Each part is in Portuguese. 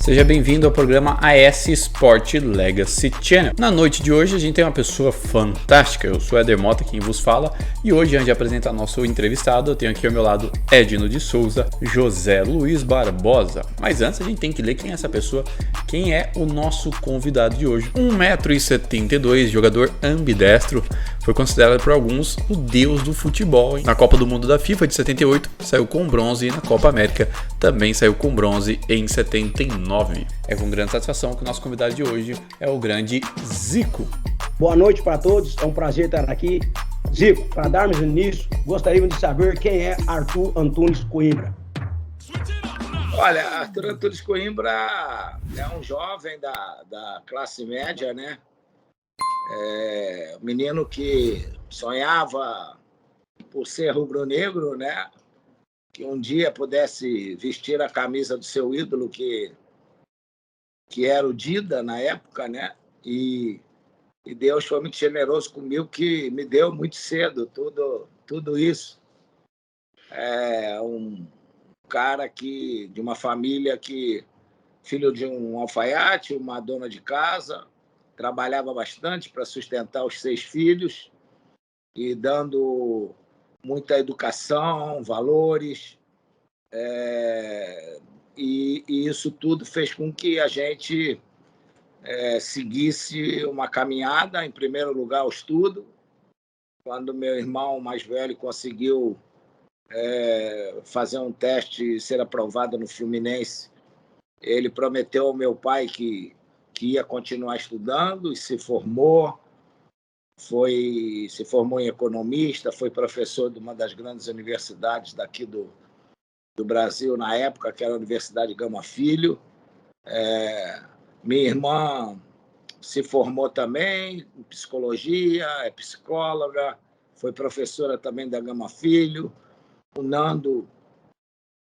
Seja bem-vindo ao programa AS Sport Legacy Channel. Na noite de hoje a gente tem uma pessoa fantástica, eu sou Éder Mota quem vos fala, e hoje antes de apresentar nosso entrevistado eu tenho aqui ao meu lado Edno de Souza, José Luiz Barbosa. Mas antes a gente tem que ler quem é essa pessoa, quem é o nosso convidado de hoje. 1,72 m, jogador ambidestro, foi considerado por alguns o deus do futebol, hein? Na Copa do Mundo da FIFA de 78 saiu com bronze e na Copa América também saiu com bronze em 79. É com grande satisfação que o nosso convidado de hoje é o grande Zico. Boa noite para todos, é um prazer estar aqui. Zico, para darmos início, gostaríamos de saber quem é Arthur Antunes Coimbra. Olha, Arthur Antunes Coimbra é um jovem da classe média, né? Um menino que sonhava por ser rubro-negro, né? Que um dia pudesse vestir a camisa do seu ídolo, que era o Dida na época, né? E Deus foi muito generoso comigo, que me deu muito cedo tudo isso. É um cara de uma família filho de um alfaiate, uma dona de casa, trabalhava bastante para sustentar os 6 filhos e dando muita educação, valores. E isso tudo fez com que a gente seguisse uma caminhada, em primeiro lugar, o estudo. Quando meu irmão mais velho conseguiu fazer um teste e ser aprovado no Fluminense, ele prometeu ao meu pai que ia continuar estudando e se formou. Se formou em economista, foi professor de uma das grandes universidades daqui do Brasil na época, que era a Universidade Gama Filho. Minha irmã se formou também em psicologia, é psicóloga, foi professora também da Gama Filho. O Nando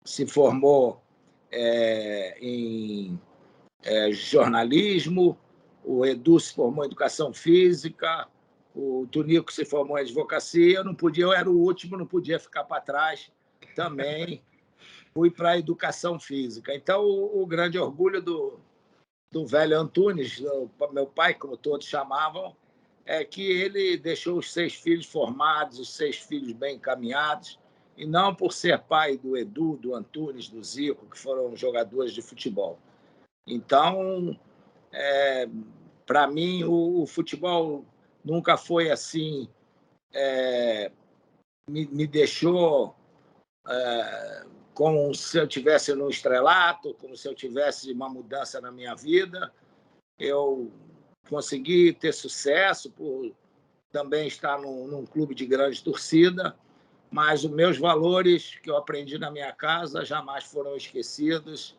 se formou em jornalismo, o Edu se formou em educação física, o Tunico se formou em advocacia. Eu era o último, não podia ficar para trás também. Fui para a educação física. Então, o grande orgulho do velho Antunes, meu pai, como todos chamavam, é que ele deixou os 6 filhos formados, os 6 filhos bem encaminhados, e não por ser pai do Edu, do Antunes, do Zico, que foram jogadores de futebol. Então, para mim, o futebol nunca foi assim, me deixou como se eu tivesse no estrelato, como se eu tivesse uma mudança na minha vida. Eu consegui ter sucesso por também estar num clube de grande torcida, mas os meus valores que eu aprendi na minha casa jamais foram esquecidos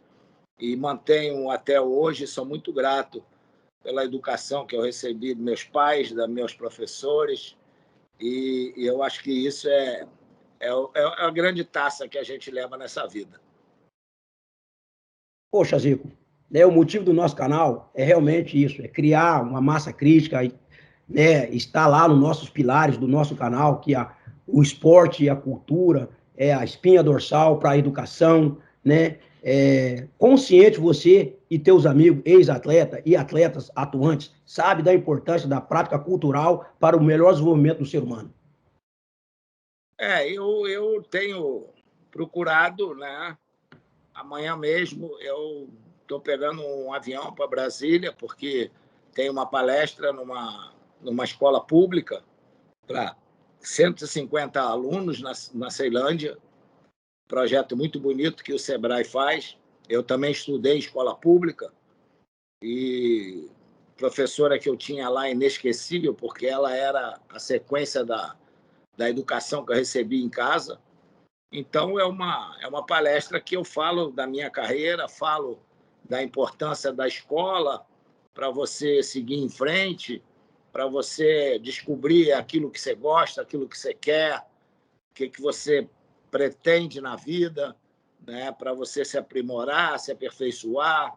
e mantenho até hoje. Sou muito grato pela educação que eu recebi dos meus pais, dos meus professores, e eu acho que isso é a grande taça que a gente leva nessa vida. Poxa, Zico, o motivo do nosso canal é realmente isso, é criar uma massa crítica, né, estar lá nos nossos pilares do nosso canal, que o esporte e a cultura é a espinha dorsal para a educação, né? Consciente você e teus amigos, ex-atleta e atletas atuantes, sabe da importância da prática cultural para o melhor desenvolvimento do ser humano. Eu tenho procurado, né? Amanhã mesmo eu estou pegando um avião para Brasília, porque tem uma palestra numa escola pública para 150 alunos na Ceilândia. Projeto muito bonito que o Sebrae faz. Eu também estudei em escola pública e professora que eu tinha lá, inesquecível, porque ela era a sequência da educação que eu recebi em casa. Então, é uma palestra que eu falo da minha carreira, falo da importância da escola para você seguir em frente, para você descobrir aquilo que você gosta, aquilo que você quer, o que você pretende na vida, né? Para você se aprimorar, se aperfeiçoar.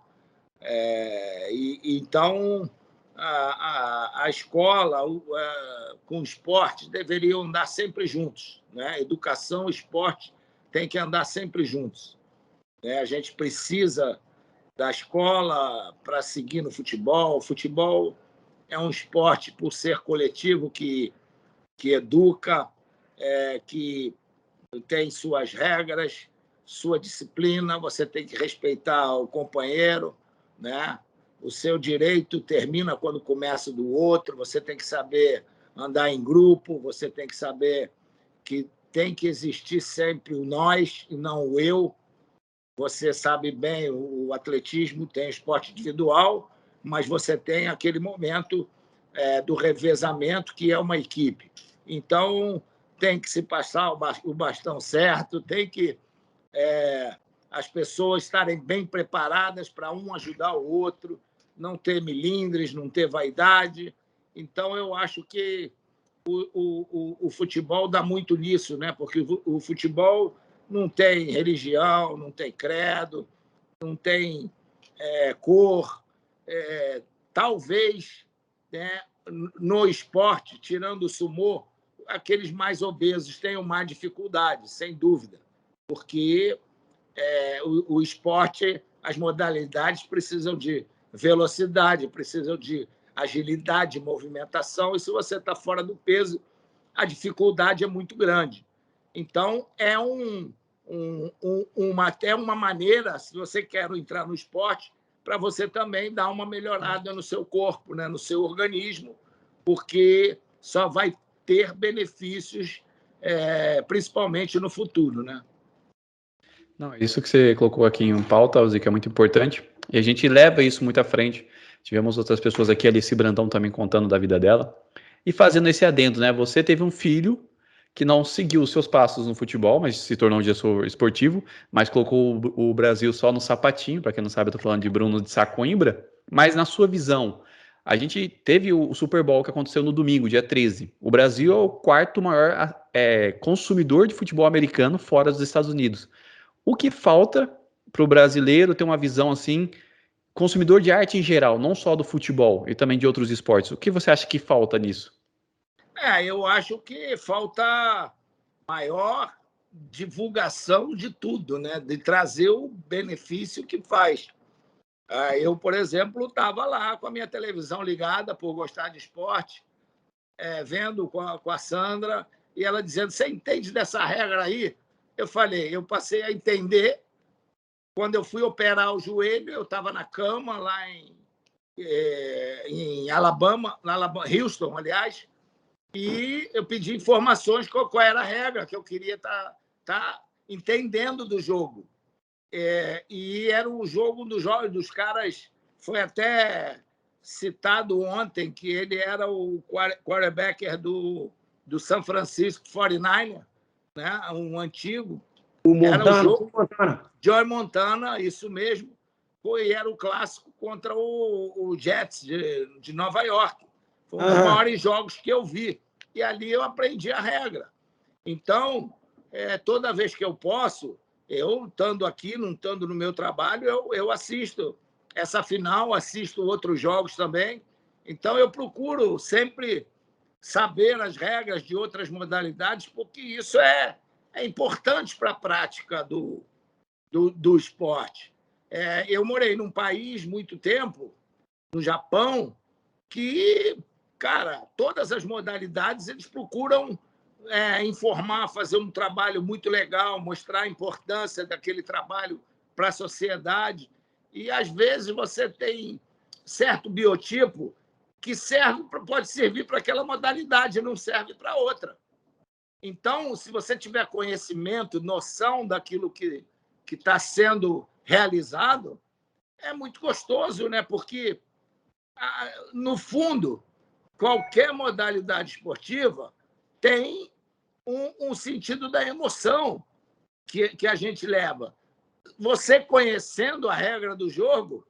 Então, a escola com o esporte deveriam andar sempre juntos, né? Educação e esporte têm que andar sempre juntos, né? A gente precisa da escola para seguir no futebol. O futebol é um esporte, por ser coletivo, que educa, que tem suas regras, sua disciplina, você tem que respeitar o companheiro, né? O seu direito termina quando começa do outro, você tem que saber andar em grupo, você tem que saber que tem que existir sempre o nós e não o eu. Você sabe bem, o atletismo tem esporte individual, mas você tem aquele momento do revezamento, que é uma equipe. Então, tem que se passar o bastão certo, tem que as pessoas estarem bem preparadas para um ajudar o outro, não ter melindres, não ter vaidade. Então, eu acho que o futebol dá muito nisso, né? Porque o futebol não tem religião, não tem credo, não tem cor. Talvez, né, no esporte, tirando o sumô, aqueles mais obesos tenham mais dificuldade, sem dúvida, porque o esporte, as modalidades precisam de velocidade, precisam de agilidade, movimentação, e se você está fora do peso, a dificuldade é muito grande. Então, é até uma maneira, se você quer entrar no esporte, para você também dar uma melhorada no seu corpo, né, no seu organismo, porque só vai ter benefícios, principalmente no futuro, né? Não, isso que você colocou aqui em pauta, Alzi, que é muito importante, e a gente leva isso muito à frente. Tivemos outras pessoas aqui, Alice Brandão também contando da vida dela, e fazendo esse adendo, né? Você teve um filho que não seguiu os seus passos no futebol, mas se tornou um diretor esportivo, mas colocou o Brasil só no sapatinho. Para quem não sabe, eu tô falando de Bruno de Sacoimbra. Mas na sua visão, a gente teve o Super Bowl que aconteceu no domingo, dia 13. O Brasil é o quarto maior consumidor de futebol americano fora dos Estados Unidos. O que falta para o brasileiro ter uma visão assim, consumidor de arte em geral, não só do futebol e também de outros esportes? O que você acha que falta nisso? Eu acho que falta maior divulgação de tudo, né? De trazer o benefício que faz. Eu, por exemplo, estava lá com a minha televisão ligada, por gostar de esporte, vendo com a Sandra, e ela dizendo: você entende dessa regra aí? Eu falei, eu passei a entender. Quando eu fui operar o joelho, eu estava na cama lá em Alabama, Houston, aliás, e eu pedi informações qual era a regra, que eu queria tá entendendo do jogo. E era um jogo dos caras, foi até citado ontem que ele era o quarterback do San Francisco 49ers, né? Um antigo. O Montana, era o jogo, Montana. Joy Montana, isso mesmo. E era o clássico contra o Jets de Nova York. Foi um dos maiores jogos que eu vi. E ali eu aprendi a regra. Então, toda vez que eu posso, eu estando aqui, não estando no meu trabalho, eu assisto essa final, assisto outros jogos também. Então, eu procuro sempre saber as regras de outras modalidades, porque isso é importante para a prática do esporte. Eu morei num país muito tempo, no Japão, que, cara, todas as modalidades eles procuram informar, fazer um trabalho muito legal, mostrar a importância daquele trabalho para a sociedade. E, às vezes, você tem certo biotipo que pode servir para aquela modalidade, não serve para outra. Então, se você tiver conhecimento, noção daquilo que está sendo realizado, é muito gostoso, né? Porque no fundo, qualquer modalidade esportiva tem um sentido da emoção que a gente leva. Você conhecendo a regra do jogo,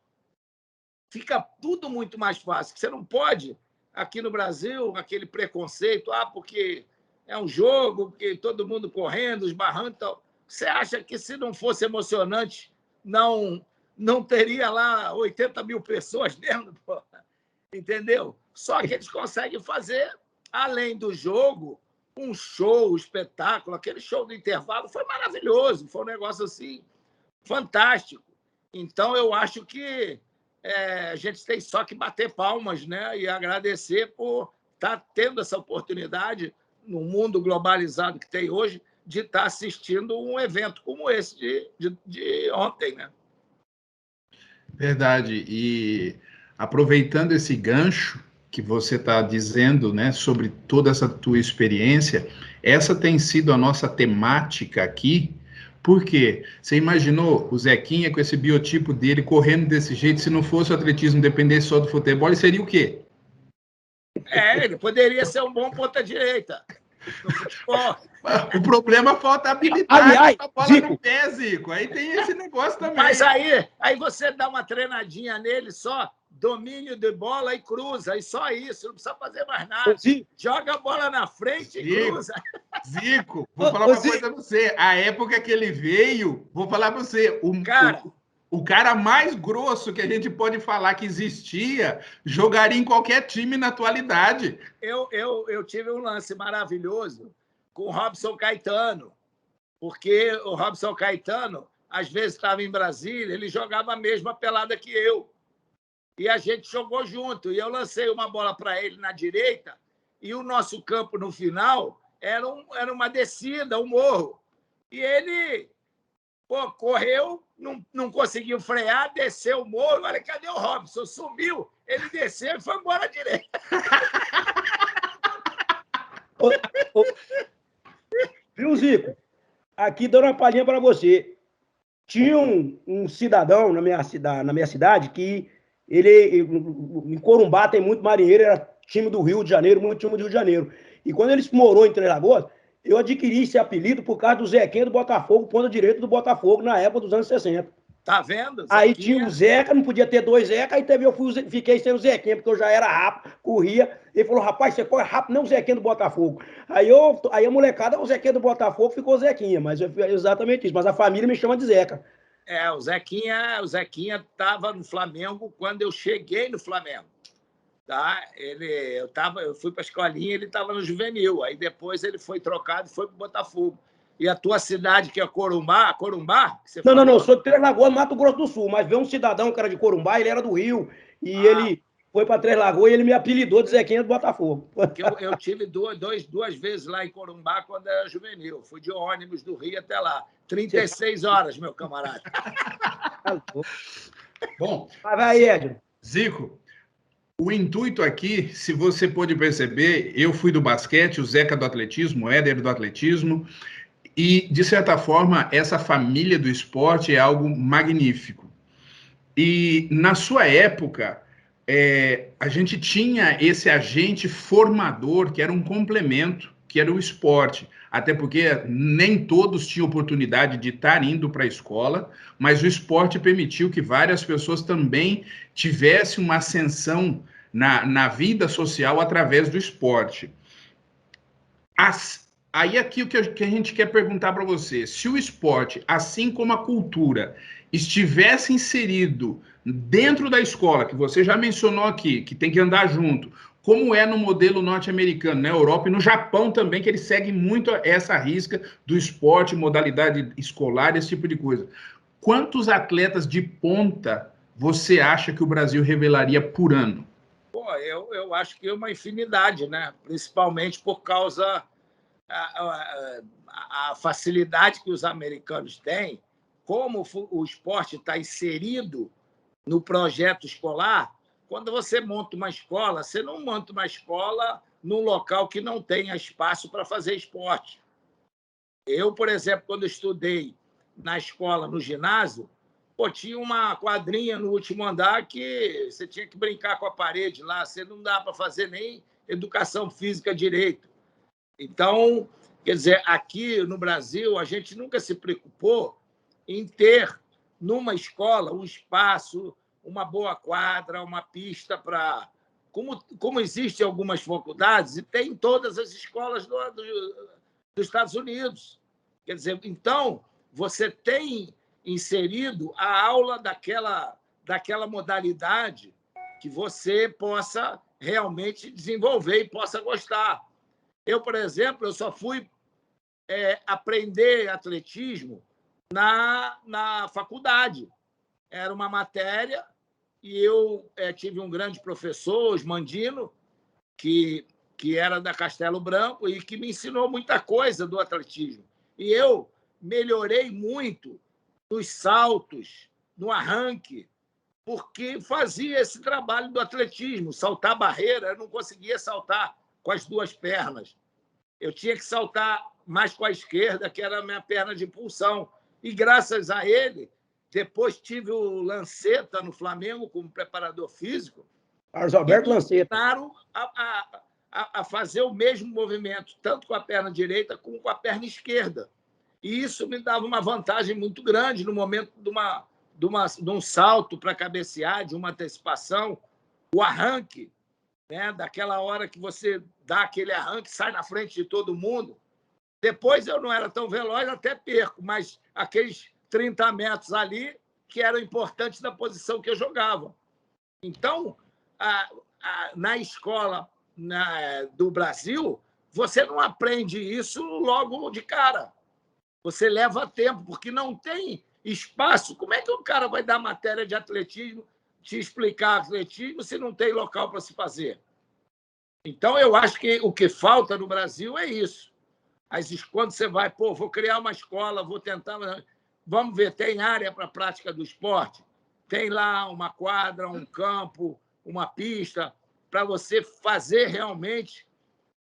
fica tudo muito mais fácil. Você não pode, aqui no Brasil, aquele preconceito, porque é um jogo, porque todo mundo correndo, esbarrando e tal. Você acha que, se não fosse emocionante, não teria lá 80 mil pessoas dentro? Pô? Entendeu? Só que eles conseguem fazer, além do jogo, um show, um espetáculo. Aquele show do intervalo foi maravilhoso, foi um negócio assim fantástico. Então, eu acho que a gente tem só que bater palmas, né? E agradecer por estar tendo essa oportunidade, no mundo globalizado que tem hoje, de estar assistindo um evento como esse de ontem, né? Verdade. E aproveitando esse gancho que você está dizendo, né, sobre toda essa tua experiência, essa tem sido a nossa temática aqui. Por quê? Você imaginou o Zequinha com esse biotipo dele correndo desse jeito? Se não fosse o atletismo, dependesse só do futebol, ele seria o quê? Ele poderia ser um bom ponta-direita no futebol. O problema falta habilidade. Aliás, a bola Zico, no pé, Zico. Aí tem esse negócio também. Mas aí você dá uma treinadinha nele só, domínio de bola e cruza, e só isso, não precisa fazer mais nada. Zico, Joga a bola na frente e cruza. Zico, vou falar uma coisa pra você. A época que ele veio, vou falar pra você, o cara mais grosso que a gente pode falar que existia, jogaria em qualquer time na atualidade. Eu tive um lance maravilhoso com o Robson Caetano, porque o Robson Caetano, às vezes, estava em Brasília, ele jogava a mesma pelada que eu. E a gente jogou junto. E eu lancei uma bola para ele na direita, e o nosso campo, no final, era uma descida, um morro. E ele correu, não conseguiu frear, desceu o morro. Olha, cadê o Robson? Sumiu. Ele desceu e foi embora à direita. Viu, Zico? Aqui dando uma palhinha para você. Tinha um cidadão na minha cidade que em Corumbá tem muito marinheiro, era time do Rio de Janeiro, muito time do Rio de Janeiro. E quando ele morou em Três Lagoas, eu adquiri esse apelido por causa do Zequinha do Botafogo, ponta direita do Botafogo, na época dos anos 60. Tá vendo? Zequinha? Aí tinha o Zeca, não podia ter dois Zeca, aí fiquei sem o Zequinha, porque eu já era rápido, corria. Ele falou, rapaz, você corre rápido, não o Zequinha do Botafogo. Aí a molecada, o Zequinha do Botafogo ficou Zequinha, mas é exatamente isso. Mas a família me chama de Zeca. O Zequinha estava no Flamengo quando eu cheguei no Flamengo. Tá? Eu fui para a escolinha, ele estava no juvenil. Aí depois ele foi trocado e foi para o Botafogo. E a tua cidade, que é Corumbá? Não, eu sou de Três Lagoas, Mato Grosso do Sul, mas veio um cidadão que era de Corumbá, ele era do Rio, e ele foi para Três Lagoas e ele me apelidou de Zequinha do Botafogo. Eu tive duas vezes lá em Corumbá quando era juvenil. Fui de ônibus do Rio até lá. 36 horas, meu camarada. Bom, vai aí, Edson. Zico, o intuito aqui, se você pôde perceber, eu fui do basquete, o Zeca do atletismo, o Éder do atletismo, e, de certa forma, essa família do esporte é algo magnífico. E, na sua época, a gente tinha esse agente formador, que era um complemento, que era o esporte. Até porque nem todos tinham oportunidade de estar indo para a escola, mas o esporte permitiu que várias pessoas também tivessem uma ascensão na vida social através do esporte. Aí aqui o que a gente quer perguntar para você, se o esporte, assim como a cultura, estivesse inserido dentro da escola, que você já mencionou aqui, que tem que andar junto, como é no modelo norte-americano, na Europa e no Japão também, que eles seguem muito essa risca do esporte, modalidade escolar, esse tipo de coisa. Quantos atletas de ponta você acha que o Brasil revelaria por ano? Eu acho que é uma infinidade, né? Principalmente por causa a facilidade que os americanos têm, como o esporte está inserido no projeto escolar. Quando você monta uma escola, você não monta uma escola num local que não tenha espaço para fazer esporte. Eu, por exemplo, quando estudei na escola, no ginásio, Pô, tinha uma quadrinha no último andar que você tinha que brincar com a parede lá, você não dá para fazer nem educação física direito. Então, quer dizer, aqui no Brasil, a gente nunca se preocupou em ter, numa escola, um espaço, uma boa quadra, uma pista para... Como existe em algumas faculdades, e tem em todas as escolas dos Estados Unidos. Quer dizer, então, você tem inserido a aula daquela modalidade que você possa realmente desenvolver e possa gostar. Eu, por exemplo, eu só fui aprender atletismo na faculdade. Era uma matéria e eu tive um grande professor, Osmandino, que era da Castelo Branco e que me ensinou muita coisa do atletismo. E eu melhorei muito nos saltos, no arranque, porque fazia esse trabalho do atletismo. Saltar barreira, eu não conseguia saltar com as duas pernas. Eu tinha que saltar mais com a esquerda, que era a minha perna de impulsão. E, graças a ele, depois tive o Lanceta no Flamengo como preparador físico. Carlos Alberto Lanceta. Ensinaram a fazer o mesmo movimento, tanto com a perna direita como com a perna esquerda. E isso me dava uma vantagem muito grande no momento de um salto para cabecear, de uma antecipação, o arranque, né? Daquela hora que você dá aquele arranque, sai na frente de todo mundo. Depois eu não era tão veloz, até perco, mas aqueles 30 metros ali que eram importantes da posição que eu jogava. Então, na escola do Brasil, você não aprende isso logo de cara. Você leva tempo, porque não tem espaço. Como é que o cara vai dar matéria de atletismo, te explicar atletismo, se não tem local para se fazer? Então, eu acho que o que falta no Brasil é isso. Quando você vai, vou criar uma escola, vou tentar... Vamos ver, tem área para a prática do esporte? Tem lá uma quadra, um campo, uma pista, para você fazer realmente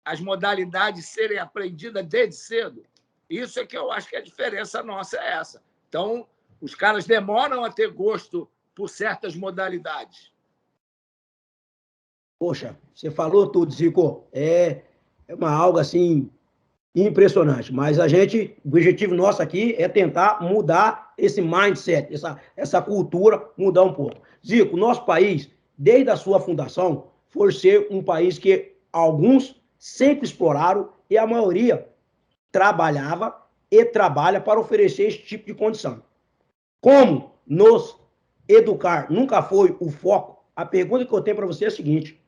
as modalidades serem aprendidas desde cedo. Isso é que eu acho que a diferença nossa é essa. Então, os caras demoram a ter gosto por certas modalidades. Poxa, você falou tudo, Zico. É algo assim impressionante. Mas o objetivo nosso aqui é tentar mudar esse mindset, essa cultura, mudar um pouco. Zico, nosso país, desde a sua fundação, foi ser um país que alguns sempre exploraram e a maioria trabalhava e trabalha para oferecer esse tipo de condição. Como nos educar nunca foi o foco, a pergunta que eu tenho para você é a seguinte: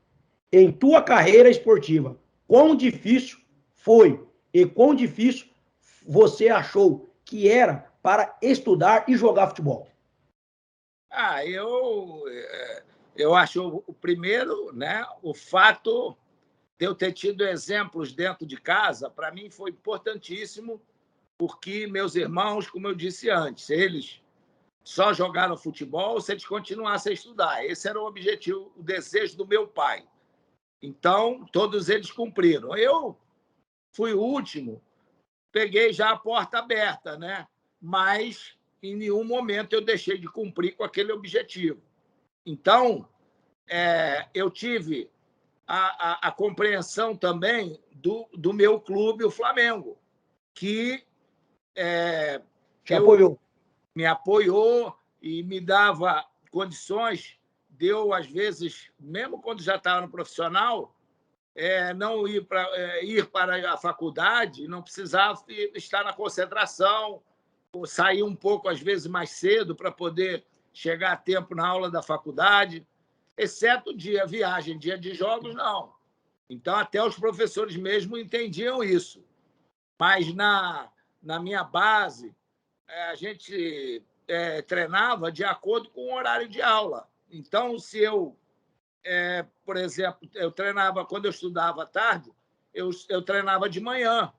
em tua carreira esportiva, quão difícil foi e quão difícil você achou que era para estudar e jogar futebol? Eu acho, o primeiro, né, o fato de eu ter tido exemplos dentro de casa, para mim foi importantíssimo, porque meus irmãos, como eu disse antes, eles só jogaram futebol se eles continuassem a estudar. Esse era o objetivo, o desejo do meu pai. Então, todos eles cumpriram. Eu fui o último, peguei já a porta aberta, né? Mas em nenhum momento eu deixei de cumprir com aquele objetivo. Então, eu tive a compreensão também do meu clube, o Flamengo, que me apoiou e me dava condições de eu, às vezes, mesmo quando já estava no profissional, não ir para a faculdade, não precisava estar na concentração, ou sair um pouco, às vezes, mais cedo para poder chegar a tempo na aula da faculdade, exceto viagem, dia de jogos, não. Então, até os professores mesmo entendiam isso. Mas, na minha base, a gente treinava de acordo com o horário de aula. Então, se eu, por exemplo, eu treinava quando eu estudava à tarde, eu treinava de manhã.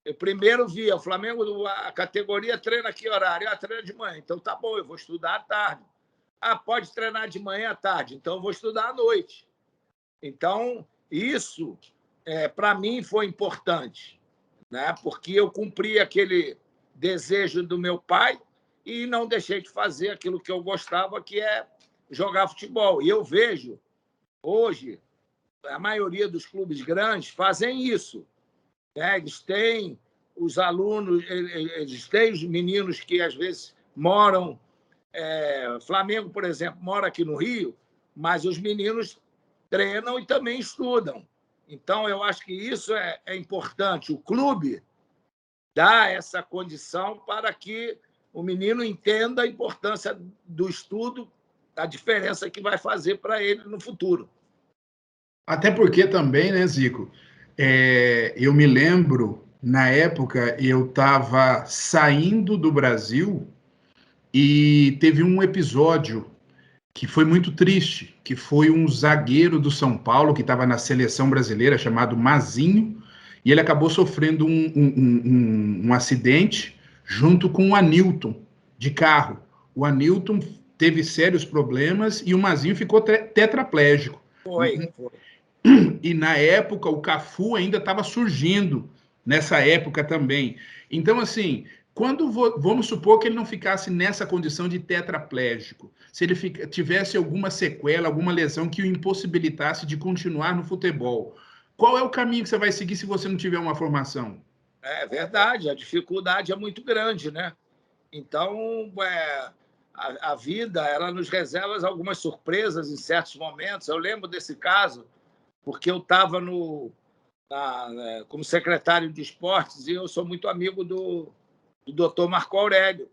Eu primeiro via o Flamengo, a categoria treina que horário? Treina de manhã. Então, tá bom, eu vou estudar à tarde. Pode treinar de manhã à tarde, então eu vou estudar à noite. Então, isso, para mim, foi importante, né? Porque eu cumpri aquele desejo do meu pai e não deixei de fazer aquilo que eu gostava, que é jogar futebol. E eu vejo, hoje, a maioria dos clubes grandes fazem isso, né? Eles têm os alunos, eles têm os meninos que, às vezes, moram... Flamengo, por exemplo, mora aqui no Rio, mas os meninos treinam e também estudam. Então, eu acho que isso é importante. O clube dá essa condição para que o menino entenda a importância do estudo, a diferença que vai fazer para ele no futuro. Até porque também, né, Zico, eu me lembro, na época, eu estava saindo do Brasil e teve um episódio que foi muito triste, que foi um zagueiro do São Paulo, que estava na seleção brasileira, chamado Mazinho, e ele acabou sofrendo um acidente junto com o Anilton, de carro. O Anilton teve sérios problemas e o Mazinho ficou tetraplégico. Foi. E na época o Cafu ainda estava surgindo, nessa época também. Então, assim, vamos supor que ele não ficasse nessa condição de tetraplégico, se ele tivesse alguma sequela, alguma lesão que o impossibilitasse de continuar no futebol, qual é o caminho que você vai seguir se você não tiver uma formação? É verdade, a dificuldade é muito grande, né? Então, a vida, ela nos reserva algumas surpresas em certos momentos. Eu lembro desse caso, porque eu estava como secretário de esportes e eu sou muito amigo do doutor Marco Aurélio.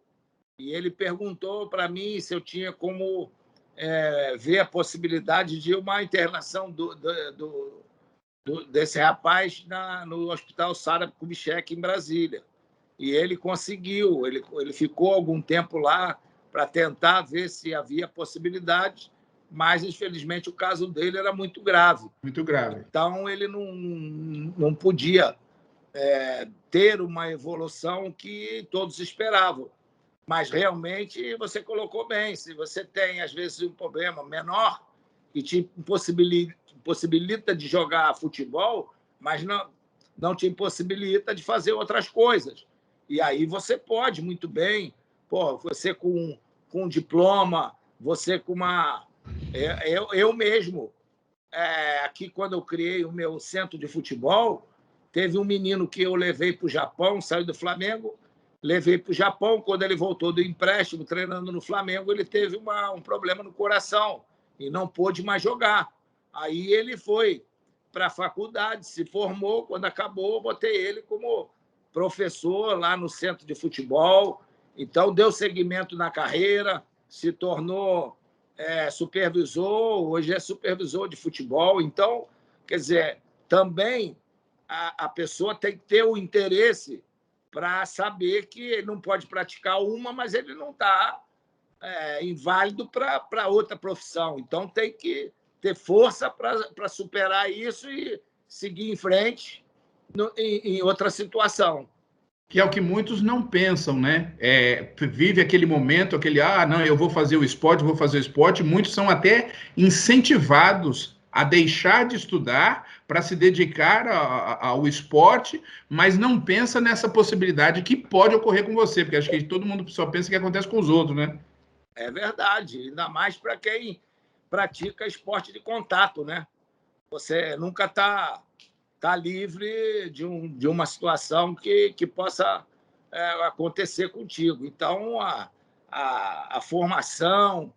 E ele perguntou para mim se eu tinha como ver a possibilidade de uma internação desse rapaz no Hospital Sara Kubitschek, em Brasília. E ele conseguiu, ele ficou algum tempo lá para tentar ver se havia possibilidade, mas, infelizmente, o caso dele era muito grave. Muito grave. Então, ele não podia ter uma evolução que todos esperavam. Mas, realmente, você colocou bem. Se você tem, às vezes, um problema menor que te impossibilita de jogar futebol, mas não te impossibilita de fazer outras coisas. E aí você pode, muito bem, você com um diploma, você com uma... Eu mesmo, aqui, quando eu criei o meu centro de futebol, teve um menino que eu levei para o Japão, saiu do Flamengo, levei para o Japão. Quando ele voltou do empréstimo, treinando no Flamengo, ele teve um problema no coração e não pôde mais jogar. Aí ele foi para a faculdade, se formou. Quando acabou, eu botei ele como professor lá no centro de futebol. Então, deu seguimento na carreira, se tornou supervisor, hoje é supervisor de futebol. Então, quer dizer, também a pessoa tem que ter o interesse para saber que ele não pode praticar uma, mas ele não está inválido para outra profissão. Então, tem que ter força para superar isso e seguir em frente em outra situação. Que é o que muitos não pensam, né? Vive aquele momento, não, eu vou fazer o esporte. Muitos são até incentivados a deixar de estudar para se dedicar ao esporte, mas não pensa nessa possibilidade que pode ocorrer com você, porque acho que todo mundo só pensa que acontece com os outros, né? É verdade, ainda mais para quem pratica esporte de contato, né? Você nunca está livre de uma situação que possa acontecer contigo. Então, a formação,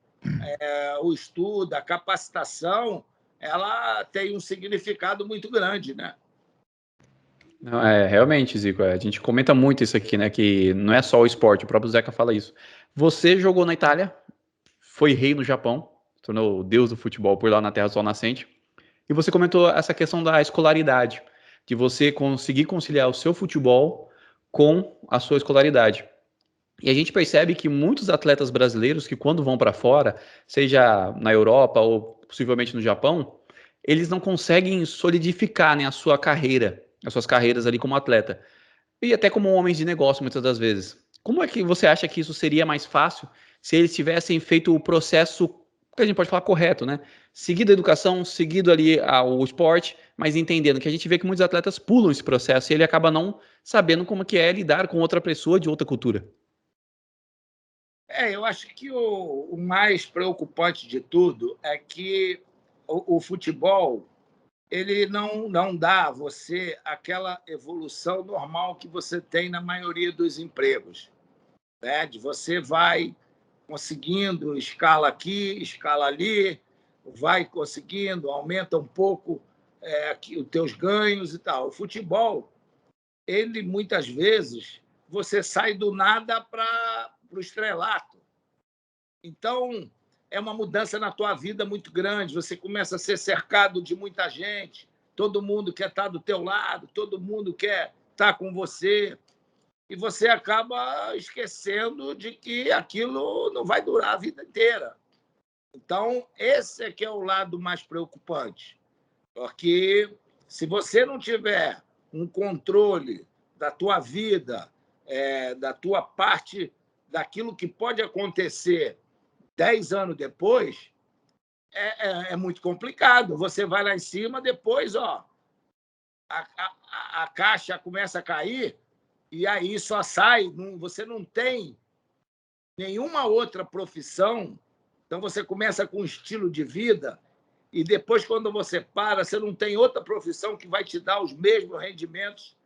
o estudo, a capacitação, ela tem um significado muito grande, né? Não, realmente, Zico, a gente comenta muito isso aqui, né? Que não é só o esporte, o próprio Zeca fala isso. Você jogou na Itália, foi rei no Japão, tornou o deus do futebol por lá na Terra do Sol Nascente. E você comentou essa questão da escolaridade, de você conseguir conciliar o seu futebol com a sua escolaridade. E a gente percebe que muitos atletas brasileiros que quando vão para fora, seja na Europa ou possivelmente no Japão, eles não conseguem solidificar, né, a sua carreira, as suas carreiras ali como atleta. E até como homens de negócio, muitas das vezes. Como é que você acha que isso seria mais fácil se eles tivessem feito o processo, que a gente pode falar correto, né? Seguido a educação, seguido ali o esporte, mas entendendo que a gente vê que muitos atletas pulam esse processo e ele acaba não sabendo como que é lidar com outra pessoa de outra cultura. Eu acho que o mais preocupante de tudo é que o futebol ele não dá a você aquela evolução normal que você tem na maioria dos empregos, né? De você vai conseguindo, escala aqui, escala ali, vai conseguindo, aumenta um pouco aqui, os teus ganhos e tal. O futebol, ele muitas vezes, você sai do nada para o estrelato. Então, é uma mudança na tua vida muito grande. Você começa a ser cercado de muita gente, todo mundo quer estar do teu lado, todo mundo quer estar com você, e você acaba esquecendo de que aquilo não vai durar a vida inteira. Então, esse é que é o lado mais preocupante, porque se você não tiver um controle da tua vida, da tua parte, daquilo que pode acontecer 10 anos depois, é muito complicado. Você vai lá em cima, depois a caixa começa a cair, e aí só sai, você não tem nenhuma outra profissão, então você começa com um estilo de vida, e depois, quando você para, você não tem outra profissão que vai te dar os mesmos rendimentos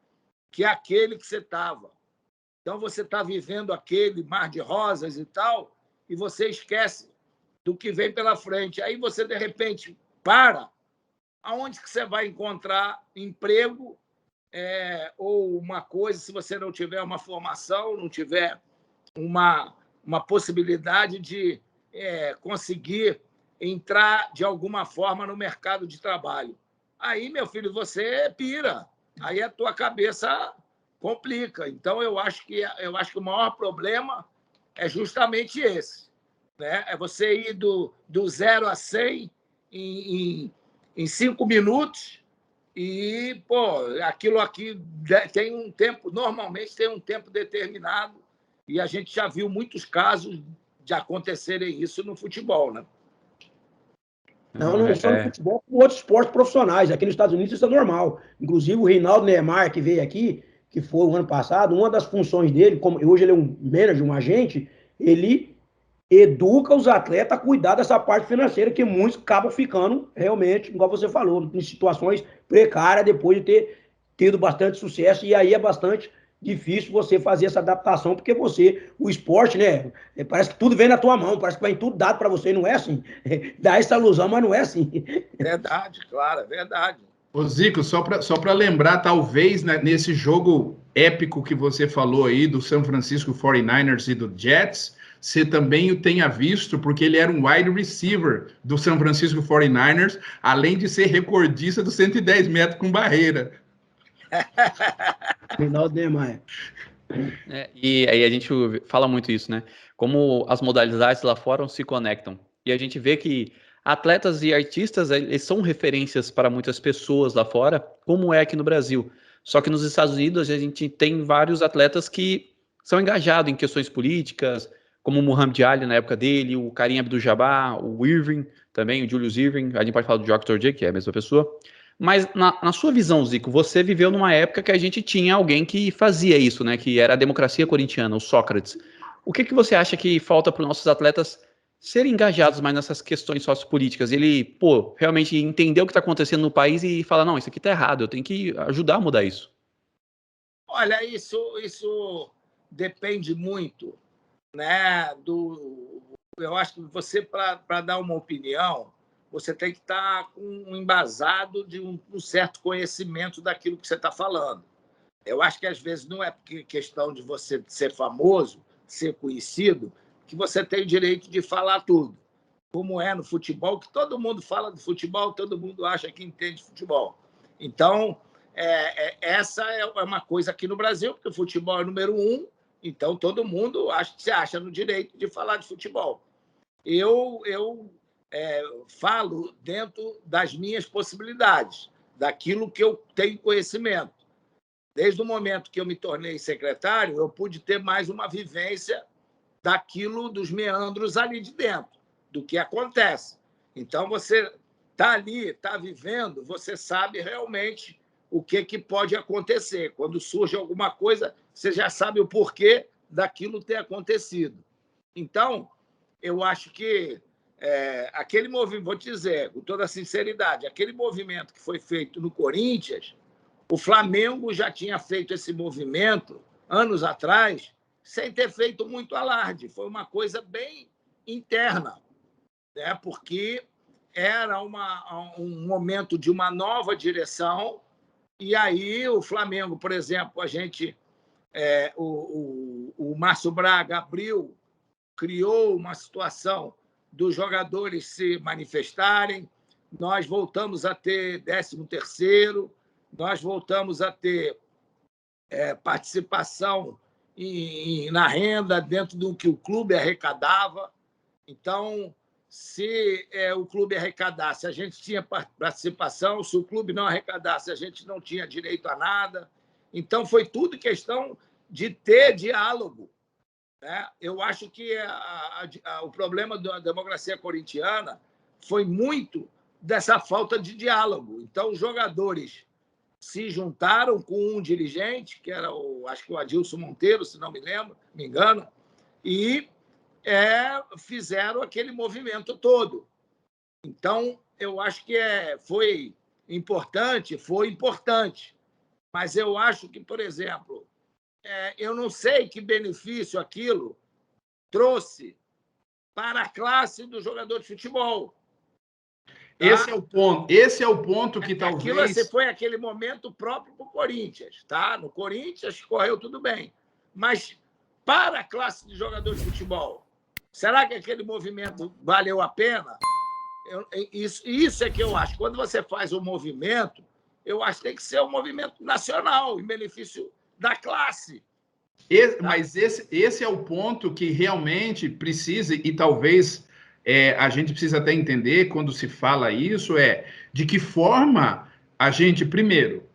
que aquele que você estava. Então, você está vivendo aquele mar de rosas e tal, e você esquece do que vem pela frente. Aí você, de repente, para. Aonde que você vai encontrar emprego ou uma coisa, se você não tiver uma formação, não tiver uma possibilidade de conseguir entrar de alguma forma no mercado de trabalho? Aí, meu filho, você pira. Aí a tua cabeça complica. Então, eu acho que o maior problema é justamente esse, né? É você ir do 0 a 100 em 5 minutos e, aquilo aqui tem um tempo, normalmente tem um tempo determinado, e a gente já viu muitos casos de acontecerem isso no futebol, né? Não só no futebol, como outros esportes profissionais. Aqui nos Estados Unidos isso é normal. Inclusive, o Reinaldo Neymar, que veio aqui, que foi o ano passado, uma das funções dele, como hoje ele é um manager, um agente, ele educa os atletas a cuidar dessa parte financeira, que muitos acabam ficando realmente, igual você falou, em situações precárias depois de ter tido bastante sucesso, e aí é bastante difícil você fazer essa adaptação, porque o esporte, né, parece que tudo vem na tua mão, parece que vem tudo dado para você, não é assim. Dá essa ilusão, mas não é assim. Verdade, claro, é verdade. Ô Zico, só para lembrar, talvez, né, nesse jogo épico que você falou aí do San Francisco 49ers e do Jets, você também o tenha visto, porque ele era um wide receiver do San Francisco 49ers, além de ser recordista dos 110 metros com barreira. Reinaldo Neymar. E aí a gente fala muito isso, né? Como as modalidades lá fora se conectam. E a gente vê que atletas e artistas, eles são referências para muitas pessoas lá fora, como é aqui no Brasil. Só que nos Estados Unidos a gente tem vários atletas que são engajados em questões políticas, como o Muhammad Ali na época dele, o Kareem Abdul-Jabbar, o Irving também, o Julius Irving, a gente pode falar do Dr. J, que é a mesma pessoa. Mas na sua visão, Zico, você viveu numa época que a gente tinha alguém que fazia isso, né? Que era a democracia corintiana, o Sócrates. O que você acha que falta para os nossos atletas serem engajados mais nessas questões sociopolíticas? Ele, realmente entender o que está acontecendo no país e falar, não, isso aqui está errado, eu tenho que ajudar a mudar isso. Olha, isso depende muito, né? Eu acho que você, para dar uma opinião, você tem que estar com um embasado de um certo conhecimento daquilo que você está falando. Eu acho que, às vezes, não é questão de você ser famoso, ser conhecido, que você tem o direito de falar tudo. Como é no futebol, que todo mundo fala de futebol, todo mundo acha que entende futebol. Então, essa é uma coisa aqui no Brasil, porque o futebol é número 1, então todo mundo se acha no direito de falar de futebol. Eu falo dentro das minhas possibilidades, daquilo que eu tenho conhecimento. Desde o momento que eu me tornei secretário, eu pude ter mais uma vivência daquilo, dos meandros ali de dentro, do que acontece. Então, você está ali, está vivendo, você sabe realmente o que pode acontecer. Quando surge alguma coisa, você já sabe o porquê daquilo ter acontecido. Então, eu acho que aquele movimento, vou te dizer com toda sinceridade, aquele movimento que foi feito no Corinthians, o Flamengo já tinha feito esse movimento anos atrás, sem ter feito muito alarde. Foi uma coisa bem interna, né? Porque era um momento de uma nova direção, e aí o Flamengo, por exemplo, o Márcio Braga criou uma situação dos jogadores se manifestarem, nós voltamos a ter 13º, nós voltamos a ter participação na renda dentro do que o clube arrecadava. Então, se o clube arrecadasse, a gente tinha participação, se o clube não arrecadasse, a gente não tinha direito a nada. Então, foi tudo questão de ter diálogo, né? Eu acho que o problema da democracia corintiana foi muito dessa falta de diálogo. Então, os jogadores se juntaram com um dirigente, que era acho que o Adilson Monteiro, se não me engano, e fizeram aquele movimento todo. Então, eu acho que foi importante, mas eu acho que, por exemplo, eu não sei que benefício aquilo trouxe para a classe do jogador de futebol. Tá? Esse é o ponto que talvez... Aquilo foi aquele momento próprio para o Corinthians. Tá? No Corinthians correu tudo bem. Mas para a classe de jogador de futebol, será que aquele movimento valeu a pena? Isso é que eu acho. Quando você faz um movimento, eu acho que tem que ser um movimento nacional, em benefício da classe. Mas esse é o ponto que realmente precisa, e talvez a gente precisa até entender, quando se fala isso, de que forma a gente, primeiro,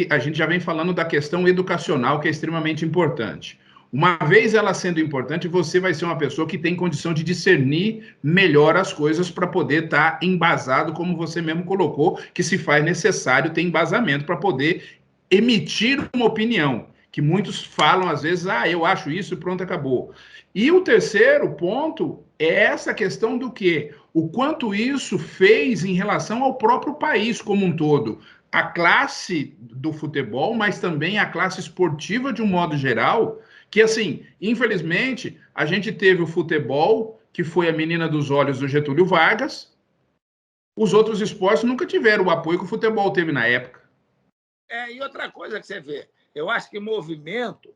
a gente já vem falando da questão educacional, que é extremamente importante. Uma vez ela sendo importante, você vai ser uma pessoa que tem condição de discernir melhor as coisas para poder estar embasado, como você mesmo colocou, que se faz necessário ter embasamento para poder emitir uma opinião, que muitos falam às vezes, eu acho isso e pronto, acabou. E o terceiro ponto é essa questão do quê? O quanto isso fez em relação ao próprio país como um todo. A classe do futebol, mas também a classe esportiva de um modo geral, que, assim, infelizmente, a gente teve o futebol, que foi a menina dos olhos do Getúlio Vargas. Os outros esportes nunca tiveram o apoio que o futebol teve na época. E outra coisa que você vê, eu acho que movimento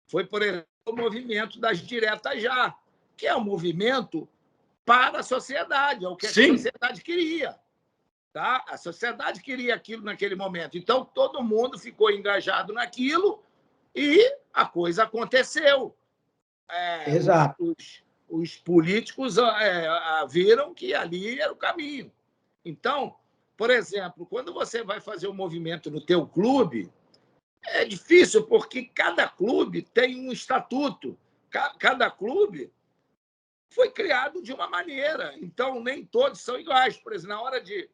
foi, por exemplo, o movimento das diretas já, que é um movimento para a sociedade, é o que a sociedade queria. Tá? A sociedade queria aquilo naquele momento. Então, todo mundo ficou engajado naquilo e a coisa aconteceu. Exato. Os políticos viram que ali era o caminho. Então, por exemplo, quando você vai fazer um movimento no teu clube, é difícil, porque cada clube tem um estatuto. Cada clube foi criado de uma maneira. Então, nem todos são iguais. Por exemplo, na hora de...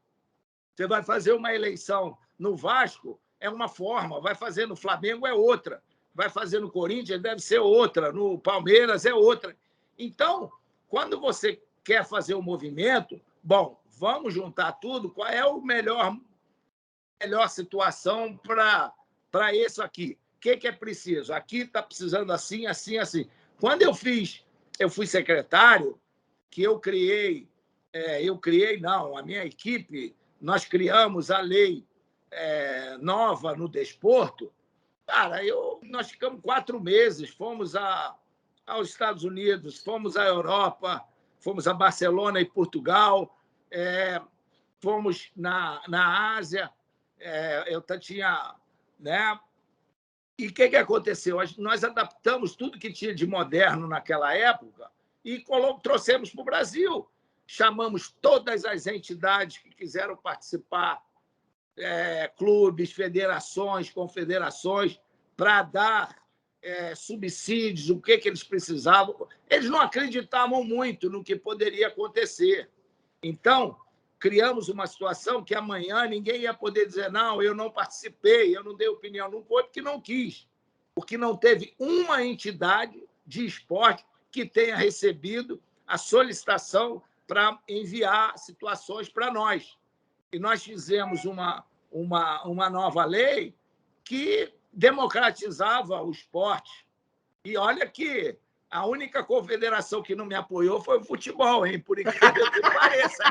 Você vai fazer uma eleição no Vasco, é uma forma. Vai fazer no Flamengo, é outra. Vai fazer no Corinthians, deve ser outra. No Palmeiras, é outra. Então, quando você quer fazer um movimento, vamos juntar tudo. Qual é a melhor situação para isso aqui? O que é preciso? Aqui está precisando assim, assim, assim. Quando eu fui secretário, que a minha equipe, nós criamos a lei nova no desporto. Cara, nós ficamos 4 meses, fomos aos Estados Unidos, fomos à Europa, fomos a Barcelona e Portugal, fomos na Ásia, eu tinha... Né? E o que aconteceu? Nós adaptamos tudo que tinha de moderno naquela época e trouxemos para o Brasil. Chamamos todas as entidades que quiseram participar, clubes, federações, confederações, para dar subsídios, o que eles precisavam. Eles não acreditavam muito no que poderia acontecer. Então, criamos uma situação que amanhã ninguém ia poder dizer não, eu não participei, eu não dei opinião. Não foi porque não quis, porque não teve uma entidade de esporte que tenha recebido a solicitação para enviar situações para nós. E nós fizemos uma nova lei que democratizava o esporte. E olha que a única confederação que não me apoiou foi o futebol, hein? Por incrível que pareça.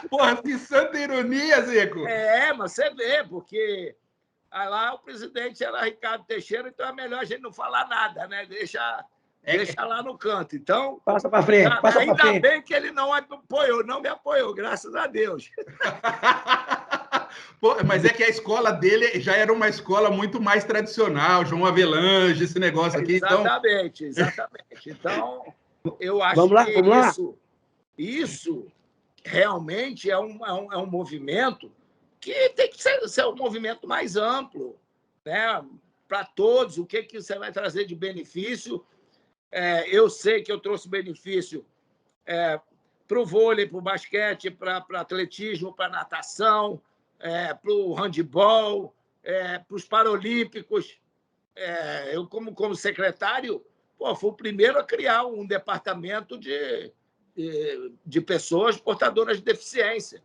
Porra, que santa ironia, Zico! Mas você vê, porque lá o presidente era Ricardo Teixeira, então é melhor a gente não falar nada, né? Deixa lá no canto. Então, passa para frente, ainda bem que ele não apoiou, não me apoiou, graças a Deus. Pô, mas é que a escola dele já era uma escola muito mais tradicional, João Avelange, esse negócio aqui. Exatamente. Então, eu acho que isso realmente é um movimento que tem que ser um movimento mais amplo, né? Para todos. O que você vai trazer de benefício? Eu sei que eu trouxe benefício para o vôlei, para o basquete, para atletismo, para natação, para o handebol, para os paralímpicos. Eu, como secretário, fui o primeiro a criar um departamento de pessoas portadoras de deficiência.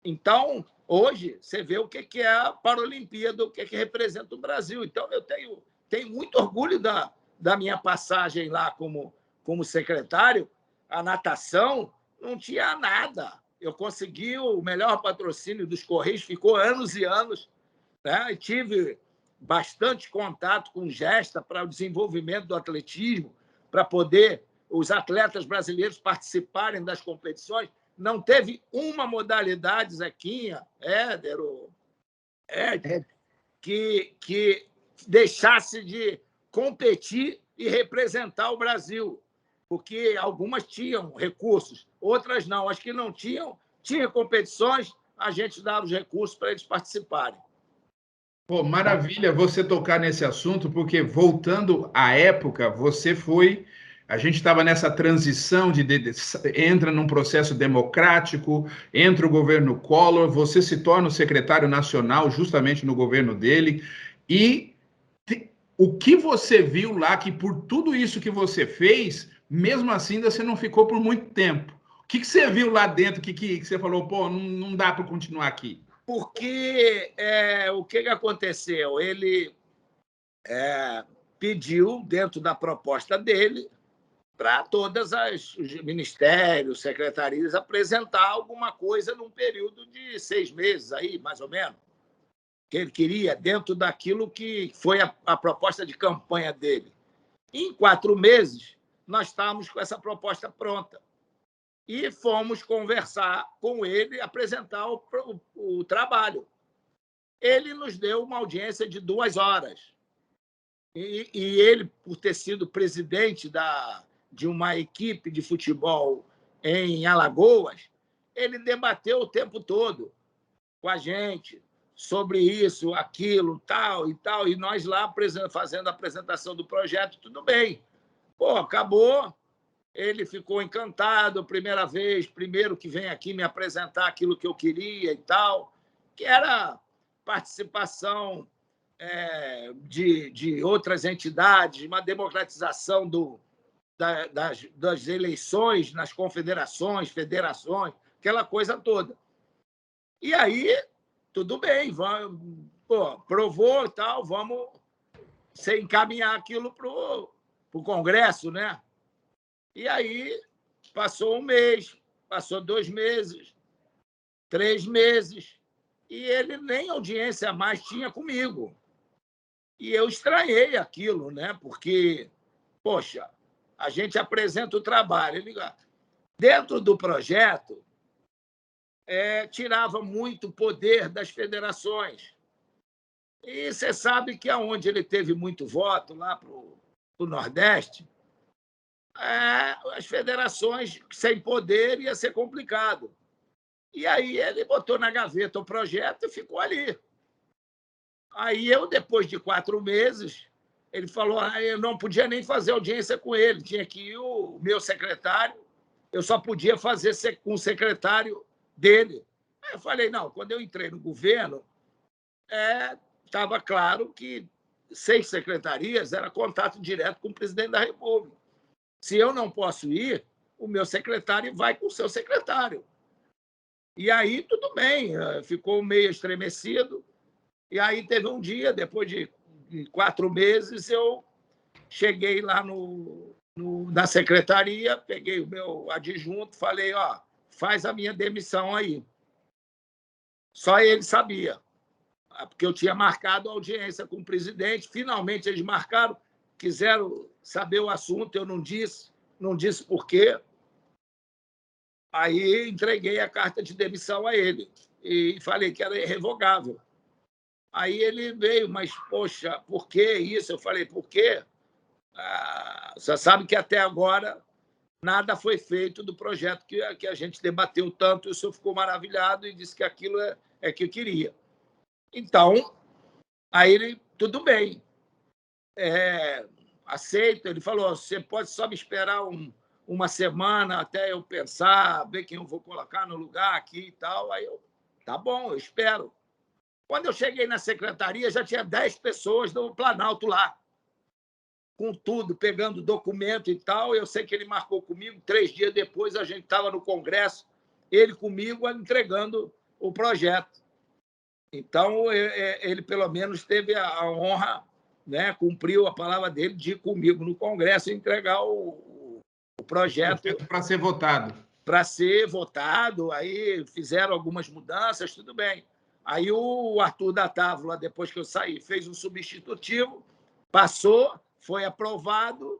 Então, hoje, você vê o que é a Paralimpíada, o que representa o Brasil. Então, eu tenho muito orgulho da minha passagem lá como secretário. A natação não tinha nada. Eu consegui o melhor patrocínio dos Correios, ficou anos e anos, né? E tive bastante contato com Gesta para o desenvolvimento do atletismo, para poder os atletas brasileiros participarem das competições. Não teve uma modalidade, Zequinha, Éder, que deixasse de competir e representar o Brasil, porque algumas tinham recursos, outras não. As que não tinham competições, a gente dava os recursos para eles participarem. Pô, maravilha você tocar nesse assunto, porque voltando à época, você foi... A gente estava nessa transição entra num processo democrático, entra o governo Collor, você se torna o secretário nacional justamente no governo dele, e o que você viu lá, que por tudo isso que você fez, mesmo assim você não ficou por muito tempo. O que você viu lá dentro que você falou, pô, não dá para continuar aqui? Porque o que aconteceu? Ele pediu, dentro da proposta dele, para todas os ministérios, secretarias, apresentar alguma coisa num período de 6 meses, aí, mais ou menos, que ele queria, dentro daquilo que foi a proposta de campanha dele. Em 4 meses, nós estávamos com essa proposta pronta. E fomos conversar com ele, apresentar o trabalho. Ele nos deu uma audiência de 2 horas. E ele, por ter sido presidente de uma equipe de futebol em Alagoas, ele debateu o tempo todo com a gente sobre isso, aquilo, tal e tal, e nós lá fazendo a apresentação do projeto, tudo bem. Acabou, ele ficou encantado, primeiro que vem aqui me apresentar aquilo que eu queria e tal, que era participação de outras entidades, uma democratização das eleições nas confederações, federações, aquela coisa toda. E aí, tudo bem, provou e tal, vamos encaminhar aquilo para o Congresso, né? E aí, passou 1 mês, passou 2 meses, 3 meses, e ele nem audiência mais tinha comigo. E eu estranhei aquilo, né? Porque, poxa, a gente apresenta o trabalho. Ele, dentro do projeto, tirava muito poder das federações. E você sabe que aonde ele teve muito voto, lá para o Nordeste, as federações sem poder ia ser complicado. E aí ele botou na gaveta o projeto e ficou ali. Aí eu, depois de 4 meses, ele falou que eu não podia nem fazer audiência com ele, tinha que ir o meu secretário, eu só podia fazer com o secretário dele. Aí eu falei, não, quando eu entrei no governo, estava claro que 6 secretarias era contato direto com o presidente da República. Se eu não posso ir, o meu secretário vai com o seu secretário. E aí, tudo bem, ficou meio estremecido. E aí teve um dia, depois de 4 meses, eu cheguei lá na secretaria, peguei o meu adjunto, falei, faz a minha demissão aí. Só ele sabia, porque eu tinha marcado a audiência com o presidente, finalmente eles marcaram, quiseram saber o assunto, eu não disse por quê. Aí entreguei a carta de demissão a ele e falei que era irrevogável. Aí ele veio, mas, poxa, por que isso? Eu falei, por quê? Você sabe que até agora nada foi feito do projeto que a gente debateu tanto, e o senhor ficou maravilhado e disse que aquilo é que eu queria. Então, aí ele, tudo bem, aceito. Ele falou, você pode só me esperar uma semana até eu pensar, ver quem eu vou colocar no lugar aqui e tal. Aí eu, tá bom, eu espero. Quando eu cheguei na secretaria, já tinha 10 pessoas do Planalto lá, com tudo, pegando documento e tal. Eu sei que ele marcou comigo, 3 dias depois a gente estava no Congresso, ele comigo entregando o projeto. Então, ele pelo menos teve a honra, né, cumpriu a palavra dele de ir comigo no Congresso e entregar o projeto para ser votado. Para ser votado, aí fizeram algumas mudanças, tudo bem. Aí o Arthur da Távola, depois que eu saí, fez um substitutivo, passou, foi aprovado,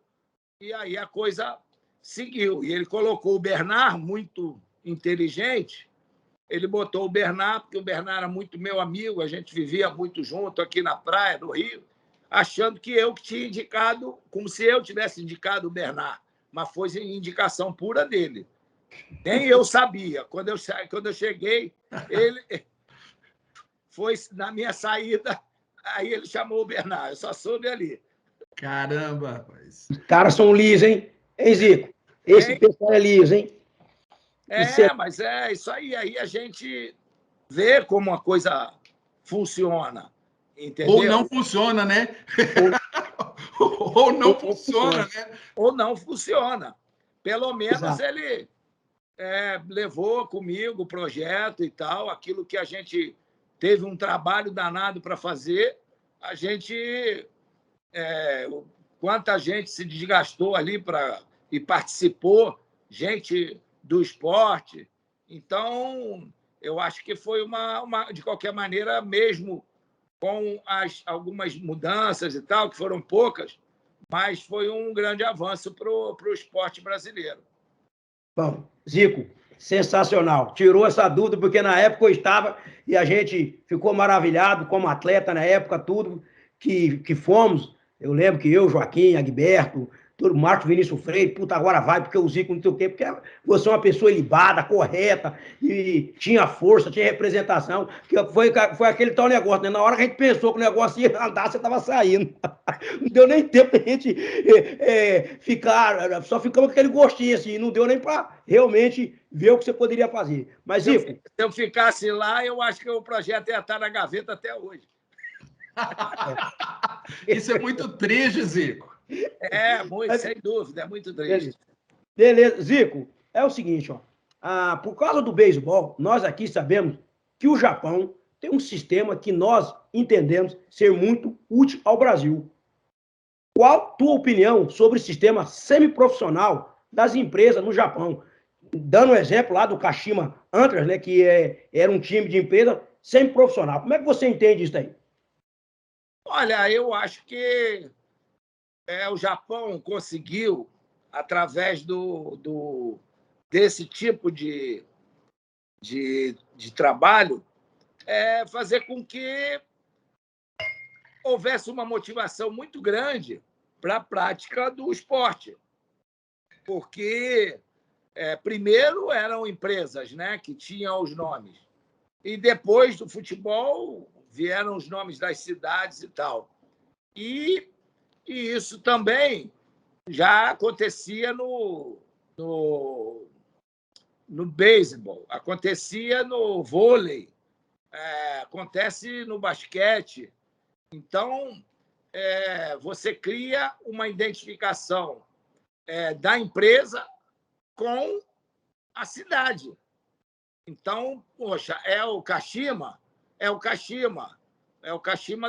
e aí a coisa seguiu. E ele colocou o Bernard, muito inteligente, ele botou o Bernard, porque o Bernard era muito meu amigo, a gente vivia muito junto aqui na praia, no Rio, achando que eu que tinha indicado, como se eu tivesse indicado o Bernard, mas foi indicação pura dele. Nem eu sabia. Quando eu cheguei, ele foi na minha saída, aí ele chamou o Bernard, eu só soube ali. Caramba, rapaz. Os caras são lisos, hein? Hein, Zico? Esse pessoal é liso, hein? Mas é isso aí. Aí a gente vê como a coisa funciona, entendeu? Ou não funciona, né? Ou não funciona, né? Ou não funciona. Pelo menos Exato. ele levou comigo o projeto e tal, aquilo que a gente teve um trabalho danado para fazer, a gente... quanta gente se desgastou ali e participou, gente do esporte. Então, eu acho que foi de qualquer maneira, mesmo com algumas mudanças e tal, que foram poucas, mas foi um grande avanço para o esporte brasileiro. Bom, Zico, sensacional. Tirou essa dúvida, porque na época eu estava e a gente ficou maravilhado como atleta na época, tudo que fomos. Eu lembro que eu, Joaquim, Agberto, todo Marcos Vinícius Freire, puta, agora vai, porque o Zico não sei o quê, porque você é uma pessoa ilibada, correta, e tinha força, tinha representação, que foi aquele tal negócio, né? Na hora que a gente pensou que o negócio ia andar, você estava saindo. Não deu nem tempo da gente ficar, só ficamos com aquele gostinho assim, não deu nem para realmente ver o que você poderia fazer. Mas, Zico... Se eu ficasse lá, eu acho que o projeto ia estar na gaveta até hoje. Isso é muito triste, Zico. Muito, sem dúvida, é muito triste. Beleza. Zico, é o seguinte, por causa do beisebol, nós aqui sabemos que o Japão tem um sistema que nós entendemos ser muito útil ao Brasil. Qual a tua opinião sobre o sistema semiprofissional das empresas no Japão? Dando um exemplo lá do Kashima Antlers, né, que era um time de empresa semiprofissional. Como é que você entende isso aí? Olha, eu acho que o Japão conseguiu, através desse tipo de trabalho, fazer com que houvesse uma motivação muito grande para a prática do esporte. Porque, primeiro, eram empresas, né, que tinham os nomes. E depois do futebol, vieram os nomes das cidades e tal. E isso também já acontecia no beisebol, acontecia no vôlei, acontece no basquete. Então, você cria uma identificação da empresa com a cidade. Então, poxa, é o Kashima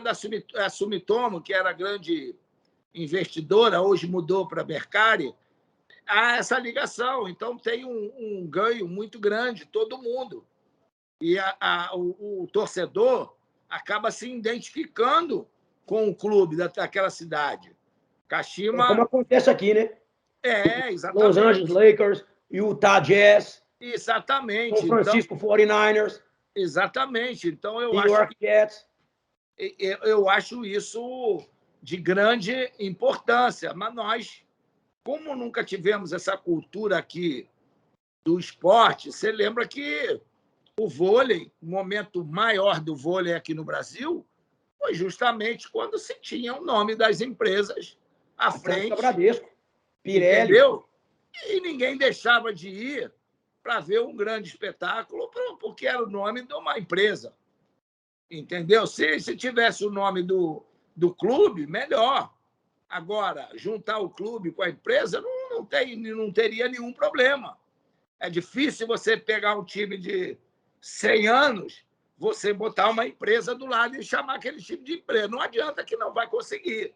da Sumitomo, que era grande investidora, hoje mudou para a Mercari. Há essa ligação, então tem um ganho muito grande, todo mundo. E o torcedor acaba se identificando com o clube daquela cidade. Kashima... Como acontece aqui, né? Exatamente. Los Angeles Lakers, Utah Jazz, Exatamente. São Francisco 49ers. Exatamente. Então, New York Jets. Eu acho isso de grande importância. Mas nós, como nunca tivemos essa cultura aqui do esporte, você lembra que o vôlei, o momento maior do vôlei aqui no Brasil, foi justamente quando se tinha o nome das empresas à frente. Bradesco, Pirelli. Entendeu? E ninguém deixava de ir para ver um grande espetáculo, porque era o nome de uma empresa. Entendeu? Se tivesse o nome do clube, melhor. Agora, juntar o clube com a empresa não teria nenhum problema. É difícil você pegar um time de 100 anos, você botar uma empresa do lado e chamar aquele time de empresa. Não adianta, que não vai conseguir.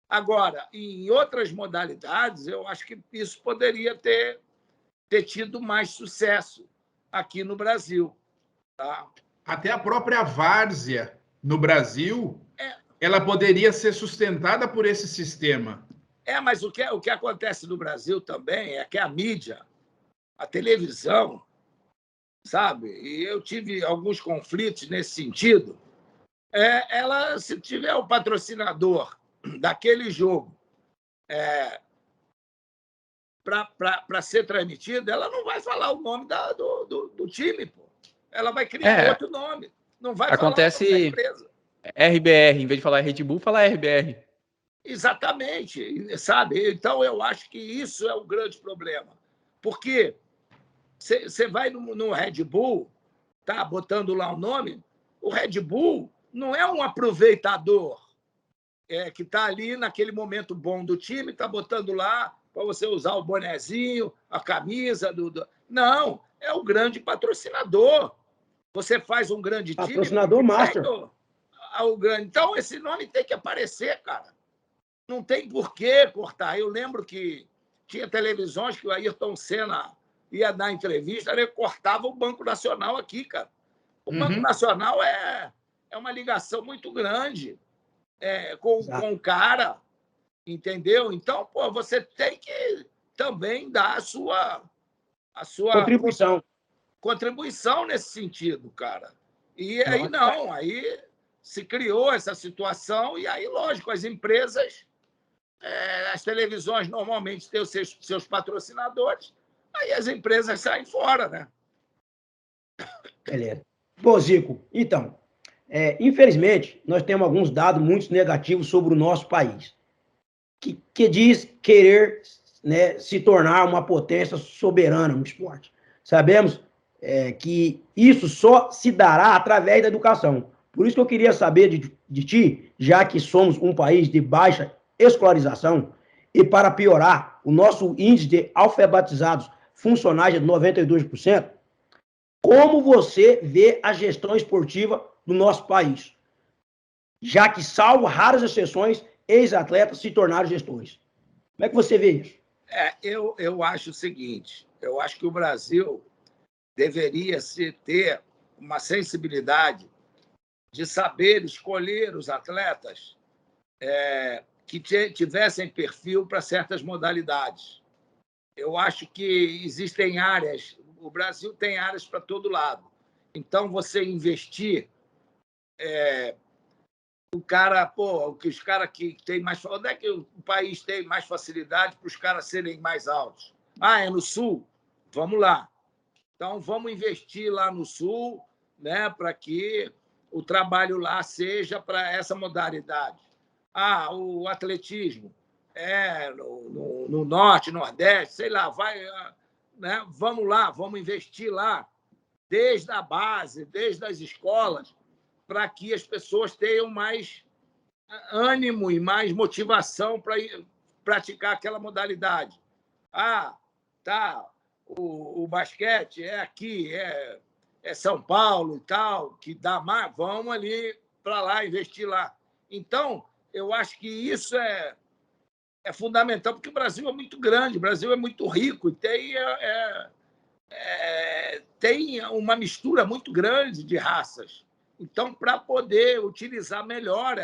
Agora, em outras modalidades, eu acho que isso poderia ter tido mais sucesso aqui no Brasil. Tá? Até a própria várzea no Brasil, ela poderia ser sustentada por esse sistema. Mas o que acontece no Brasil também é que a mídia, a televisão, sabe? E eu tive alguns conflitos nesse sentido. Ela, se tiver o patrocinador daquele jogo para ser transmitido, ela não vai falar o nome do time, pô. Ela vai criar outro nome. Não vai Acontece falar o nome da empresa. RBR, em vez de falar Red Bull, fala RBR. Exatamente, sabe? Então, eu acho que isso é o grande problema. Porque você vai no Red Bull, tá botando lá o nome, o Red Bull não é um aproveitador que está ali naquele momento bom do time, está botando lá para você usar o bonezinho, a camisa. Não, é o grande patrocinador. Você faz um grande time... Patrocinador master. Então, esse nome tem que aparecer, cara. Não tem por que cortar. Eu lembro que tinha televisões que o Ayrton Senna ia dar entrevista, ele cortava o Banco Nacional aqui, cara. O Banco Nacional é uma ligação muito grande com o cara, entendeu? Então, pô, você tem que também dar a sua contribuição nesse sentido, cara. E aí aí se criou essa situação e aí, lógico, as empresas, as televisões normalmente têm os seus patrocinadores, aí as empresas saem fora, né? Beleza. Bom, Zico, então, infelizmente, nós temos alguns dados muito negativos sobre o nosso país, que diz querer, né, se tornar uma potência soberana no esporte. Sabemos que isso só se dará através da educação. Por isso que eu queria saber de ti, já que somos um país de baixa escolarização, e para piorar, o nosso índice de alfabetizados funcionais é de 92%, como você vê a gestão esportiva do nosso país? Já que, salvo raras exceções, ex-atletas se tornaram gestores. Como é que você vê isso? Eu acho o seguinte, eu acho que o Brasil deveria ter uma sensibilidade de saber escolher os atletas que tivessem perfil para certas modalidades. Eu acho que existem áreas, o Brasil tem áreas para todo lado. Então, você investir, os caras que têm mais... Onde é que o país tem mais facilidade para os caras serem mais altos? É no Sul? Vamos lá. Então, vamos investir lá no Sul, né, para que o trabalho lá seja para essa modalidade. O atletismo no Norte, Nordeste, sei lá, né, vamos lá, vamos investir lá, desde a base, desde as escolas, para que as pessoas tenham mais ânimo e mais motivação para praticar aquela modalidade. Ah, tá, o basquete é aqui, é São Paulo e tal, que dá mais, vamos ali para lá, investir lá. Então, eu acho que isso é fundamental, porque o Brasil é muito grande, o Brasil é muito rico, e tem uma mistura muito grande de raças. Então, para poder utilizar melhor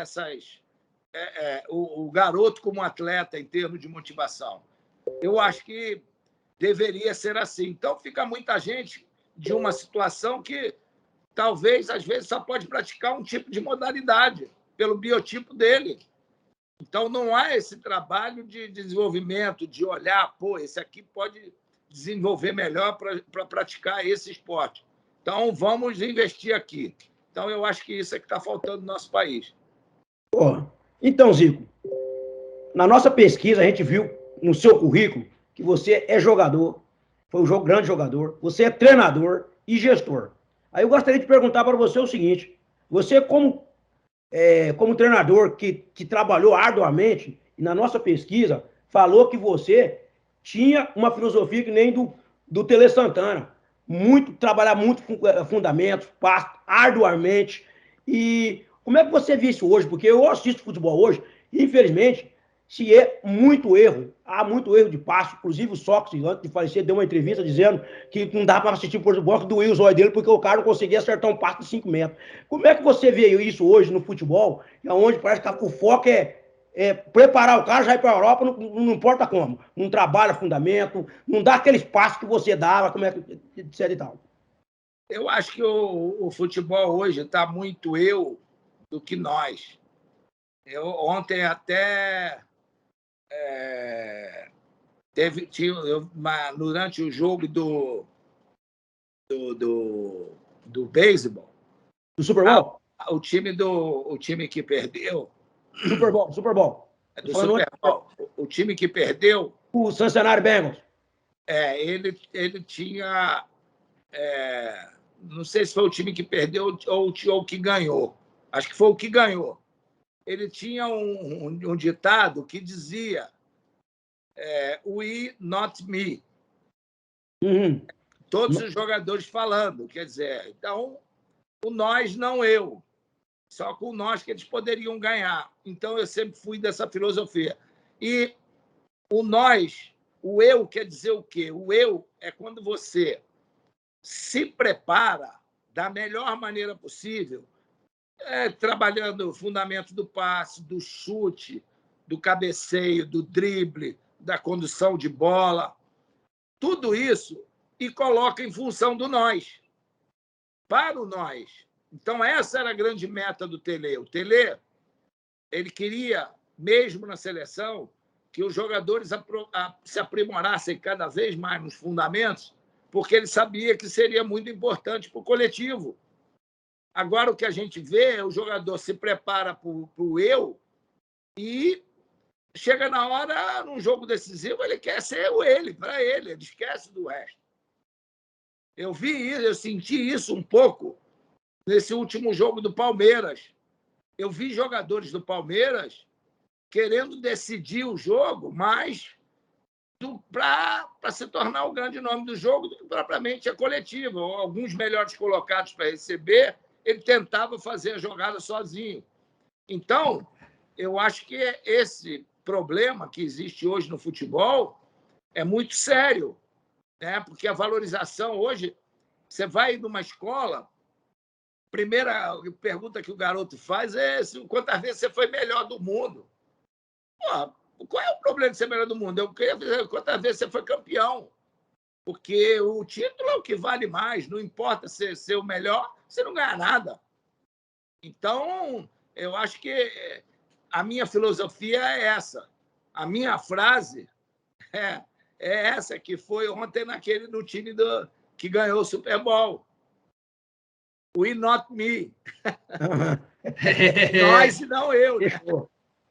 o garoto como atleta em termos de motivação, eu acho que deveria ser assim. Então, fica muita gente de uma situação que talvez, às vezes, só pode praticar um tipo de modalidade pelo biotipo dele. Então, não há esse trabalho de desenvolvimento, de olhar, esse aqui pode desenvolver melhor para praticar esse esporte. Então, vamos investir aqui. Então, eu acho que isso é que está faltando no nosso país. Então, Zico, na nossa pesquisa, a gente viu no seu currículo que você é jogador, foi um grande jogador, você é treinador e gestor. Aí eu gostaria de perguntar para você o seguinte, você como treinador que trabalhou arduamente, e na nossa pesquisa falou que você tinha uma filosofia que nem do Tele Santana, trabalhar muito fundamentos, arduamente, e como é que você vê isso hoje? Porque eu assisto futebol hoje, e infelizmente, há muito erro de passe, inclusive o Sócrates, antes de falecer, deu uma entrevista dizendo que não dá para assistir futebol, que doía os olhos dele, porque o cara não conseguia acertar um passe de 5 metros. Como é que você vê isso hoje no futebol, onde parece que o foco é preparar o cara, já ir para a Europa, não importa como, não trabalha fundamento, não dá aquele espaço que você dava, como é que, etc e tal. Eu acho que o futebol hoje está muito eu do que nós. Ontem até durante o jogo do beisebol, do Super Bowl, o time que perdeu, Super Bowl, do Super Bowl, o time que perdeu, o Cincinnati Bengals, ele tinha, não sei se foi o time que perdeu ou o que ganhou, acho que foi o que ganhou. Ele tinha um ditado que dizia we, not me. Uhum. Todos os jogadores falando, quer dizer, então, o nós, não eu. Só com o nós que eles poderiam ganhar. Então, eu sempre fui dessa filosofia. E o nós, o eu quer dizer o quê? O eu é quando você se prepara da melhor maneira possível, trabalhando o fundamento do passe, do chute, do cabeceio, do drible, da condução de bola, tudo isso, e coloca em função do nós, para o nós. Então, essa era a grande meta do Tele. O Tele, ele queria, mesmo na seleção, que os jogadores se aprimorassem cada vez mais nos fundamentos, porque ele sabia que seria muito importante para o coletivo. Agora, o que a gente vê é o jogador se prepara para o eu e chega na hora, num jogo decisivo, ele quer ser ele, para ele esquece do resto. Eu vi isso, eu senti isso um pouco nesse último jogo do Palmeiras. Eu vi jogadores do Palmeiras querendo decidir o jogo, mas para se tornar o grande nome do jogo do que propriamente a coletiva. Alguns melhores colocados para receber, ele tentava fazer a jogada sozinho. Então, eu acho que esse problema que existe hoje no futebol é muito sério, né? Porque a valorização hoje, você vai numa escola, a primeira pergunta que o garoto faz é quantas vezes você foi melhor do mundo. Pô, qual é o problema de ser melhor do mundo? Eu queria dizer quantas vezes você foi campeão. Porque o título é o que vale mais, não importa ser o melhor, você não ganha nada. Então, eu acho que a minha filosofia é essa. A minha frase é essa, que foi ontem no time que ganhou o Super Bowl. We, not me. Nós e não eu.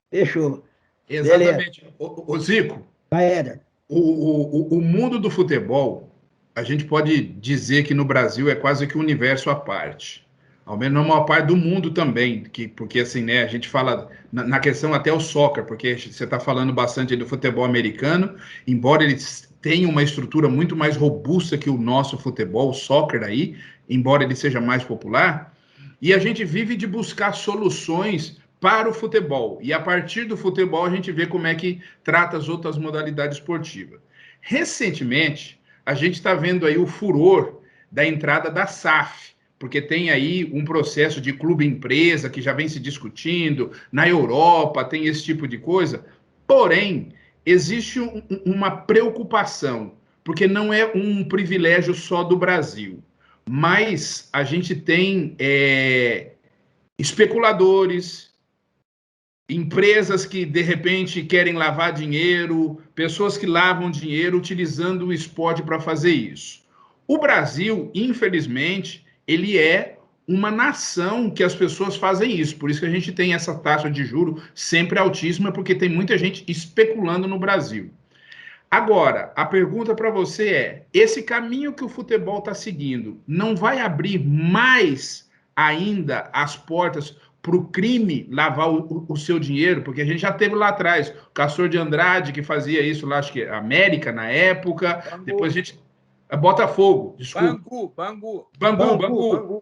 Fechou. Exatamente. O Zico, vai, Éder. O mundo do futebol, a gente pode dizer que no Brasil é quase que um universo à parte. Ao menos na maior parte do mundo também, porque assim, né, a gente fala na questão até o soccer, porque você está falando bastante do futebol americano, embora eles tenham uma estrutura muito mais robusta que o nosso futebol, o soccer aí, embora ele seja mais popular, e a gente vive de buscar soluções para o futebol, e a partir do futebol a gente vê como é que trata as outras modalidades esportivas. Recentemente, a gente está vendo aí o furor da entrada da SAF, porque tem aí um processo de clube-empresa que já vem se discutindo, na Europa tem esse tipo de coisa, porém, existe uma preocupação, porque não é um privilégio só do Brasil, mas a gente tem especuladores, empresas que, de repente, querem lavar dinheiro, pessoas que lavam dinheiro utilizando o esporte para fazer isso. O Brasil, infelizmente, ele é uma nação que as pessoas fazem isso. Por isso que a gente tem essa taxa de juro sempre altíssima, porque tem muita gente especulando no Brasil. Agora, a pergunta para você é: esse caminho que o futebol está seguindo não vai abrir mais ainda as portas para o crime lavar o seu dinheiro? Porque a gente já teve lá atrás o Castor de Andrade, que fazia isso lá, acho que América na época, Bangu. depois a gente... Botafogo, desculpa.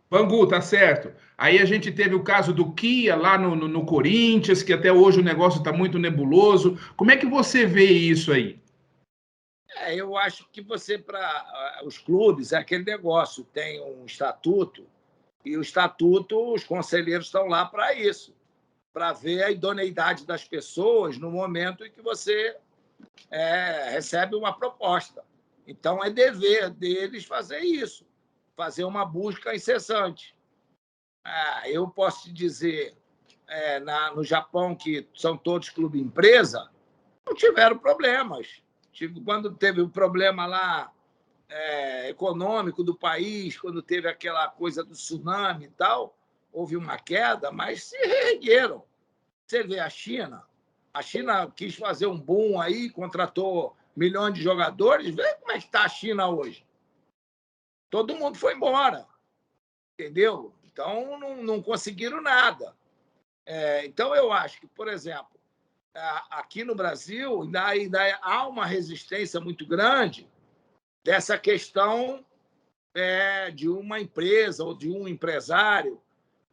Bangu, tá certo. Aí a gente teve o caso do Kia lá no Corinthians, que até hoje o negócio está muito nebuloso. Como é que você vê isso aí? Eu acho que para os clubes, é aquele negócio, tem um estatuto, e o estatuto, os conselheiros estão lá para isso, para ver a idoneidade das pessoas no momento em que você recebe uma proposta. Então, é dever deles fazer isso, fazer uma busca incessante. Eu posso te dizer, no Japão, que são todos clube-empresa, não tiveram problemas. Quando teve o problema lá econômico do país, quando teve aquela coisa do tsunami e tal, houve uma queda, mas se reergueram. Você vê a China quis fazer um boom aí, contratou milhões de jogadores. Vê como é que está a China hoje. Todo mundo foi embora, entendeu? Então, não conseguiram nada. Então, eu acho que, por exemplo, aqui no Brasil ainda há uma resistência muito grande dessa questão de uma empresa ou de um empresário,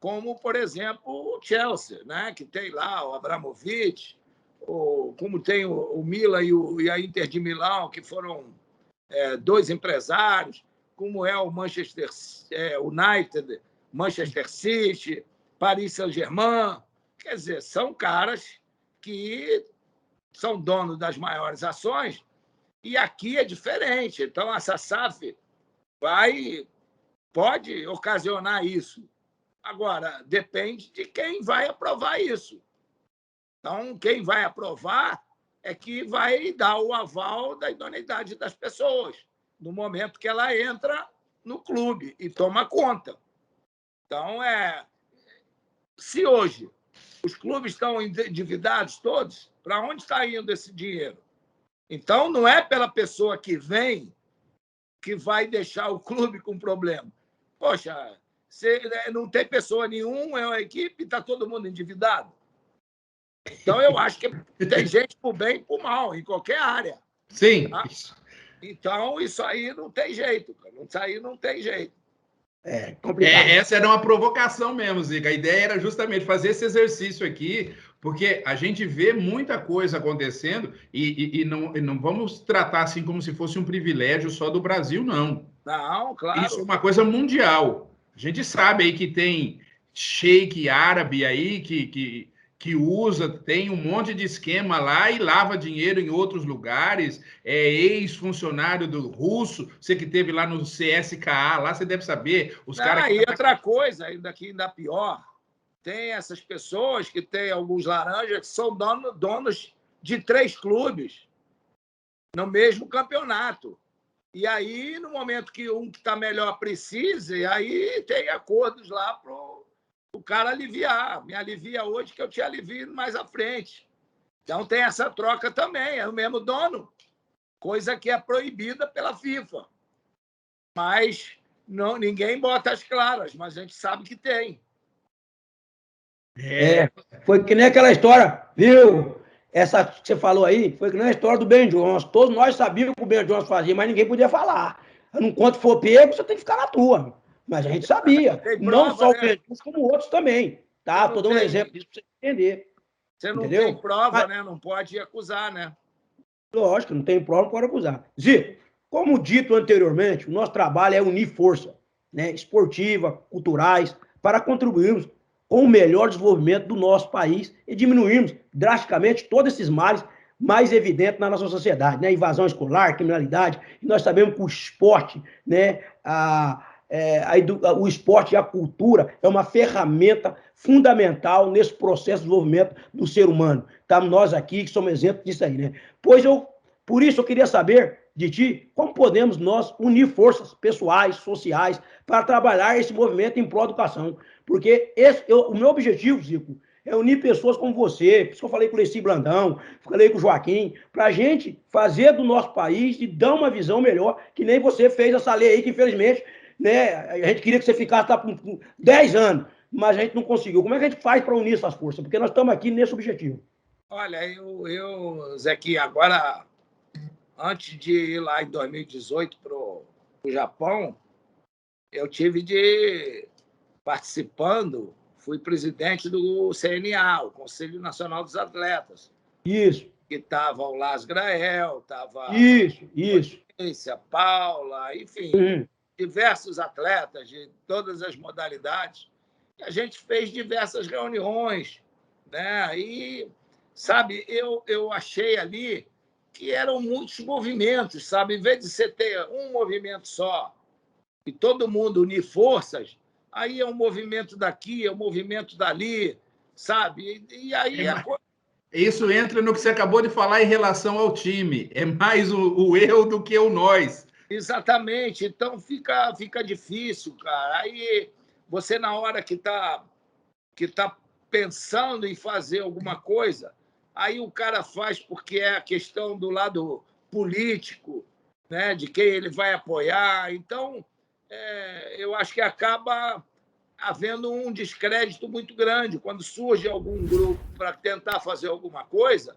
como, por exemplo, o Chelsea, né? Que tem lá o Abramovich, como tem o Milan e a Inter de Milão, que foram dois empresários, como é o Manchester United, Manchester City, Paris Saint-Germain. Quer dizer, são caras que são donos das maiores ações, e aqui é diferente. Então, essa SAF pode ocasionar isso. Agora, depende de quem vai aprovar isso. Então, quem vai aprovar é que vai dar o aval da idoneidade das pessoas, no momento que ela entra no clube e toma conta. Então, se hoje os clubes estão endividados todos, para onde está indo esse dinheiro? Então, não é pela pessoa que vem que vai deixar o clube com problema. Poxa, não tem pessoa nenhuma, é uma equipe, está todo mundo endividado. Então, eu acho que tem gente por bem e por mal, em qualquer área. Sim. Tá? Então, isso aí não tem jeito. Isso aí não tem jeito. Complicado. Essa era uma provocação mesmo, Zica. A ideia era justamente fazer esse exercício aqui, porque a gente vê muita coisa acontecendo e não vamos tratar assim como se fosse um privilégio só do Brasil, não. Não, claro. Isso é uma coisa mundial. A gente sabe aí que tem sheik árabe aí que tem um monte de esquema lá e lava dinheiro em outros lugares, ex-funcionário do russo, você que teve lá no CSKA, lá você deve saber, os caras... E outra coisa, ainda pior, tem essas pessoas que têm alguns laranjas que são donos de 3 clubes no mesmo campeonato. E aí, no momento que um que está melhor precise, aí tem acordos lá para o cara aliviar. Me alivia hoje que eu te alivio mais à frente. Então, tem essa troca também. É o mesmo dono, coisa que é proibida pela FIFA. Mas não, ninguém bota as claras, mas a gente sabe que tem. Foi que nem aquela história, viu? Essa que você falou aí, foi que nem a história do Ben Johnson. Todos nós sabíamos o que o Ben Johnson fazia, mas ninguém podia falar. Enquanto for pego, você tem que ficar na tua. Mas a gente sabia. Tem Não prova, só o né? Ben Johnson, como outros também. Tá? Estou dando um exemplo disso para você entender. Você não Entendeu? tem prova, Mas, né? Não pode acusar, né? lógico, não tem prova, não pode acusar. Zico, como dito anteriormente, o nosso trabalho é unir força, né, esportiva, culturais, para contribuirmos com o melhor desenvolvimento do nosso país e diminuirmos drasticamente todos esses males mais evidentes na nossa sociedade, né? Invasão escolar, criminalidade. E nós sabemos que o esporte, né, o esporte e a cultura é uma ferramenta fundamental nesse processo de desenvolvimento do ser humano. Estamos nós aqui que somos exemplo disso aí, né? Por isso eu queria saber de ti como podemos nós unir forças pessoais, sociais, para trabalhar esse movimento em prol da educação. Porque o meu objetivo, Zico, é unir pessoas como você, por isso que eu falei com o Leci Brandão, falei com o Joaquim, para a gente fazer do nosso país e dar uma visão melhor, que nem você fez essa lei aí, que infelizmente, né, a gente queria que você ficasse lá por 10 anos, mas a gente não conseguiu. Como é que a gente faz para unir essas forças? Porque nós estamos aqui nesse objetivo. Olha, Zequinha, agora, antes de ir lá em 2018 para o Japão, eu tive participando, fui presidente do CNA, o Conselho Nacional dos Atletas. Isso. Que estava o Las Grael, estava isso. A Paula, enfim, diversos atletas de todas as modalidades. E a gente fez diversas reuniões, né? E, sabe, eu achei ali que eram muitos movimentos, sabe? Em vez de você ter um movimento só e todo mundo unir forças, aí é um movimento daqui, é um movimento dali, sabe? E aí Isso entra no que você acabou de falar em relação ao time. É mais o eu do que o nós. Exatamente. Então fica difícil, cara. Aí você, na hora que tá pensando em fazer alguma coisa, aí o cara faz porque é a questão do lado político, né, de quem ele vai apoiar. Então, eu acho que acaba havendo um descrédito muito grande. Quando surge algum grupo para tentar fazer alguma coisa,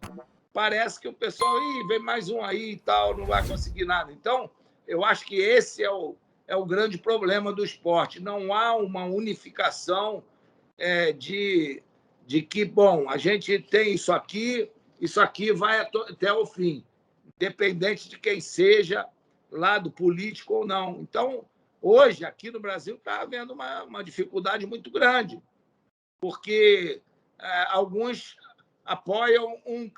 parece que o pessoal, vem mais um aí e tal, não vai conseguir nada. Então, eu acho que esse é o grande problema do esporte. Não há uma unificação de que, bom, a gente tem isso aqui vai até o fim, independente de quem seja, lado político ou não. Então, hoje, aqui no Brasil, está havendo uma dificuldade muito grande, porque alguns apoiam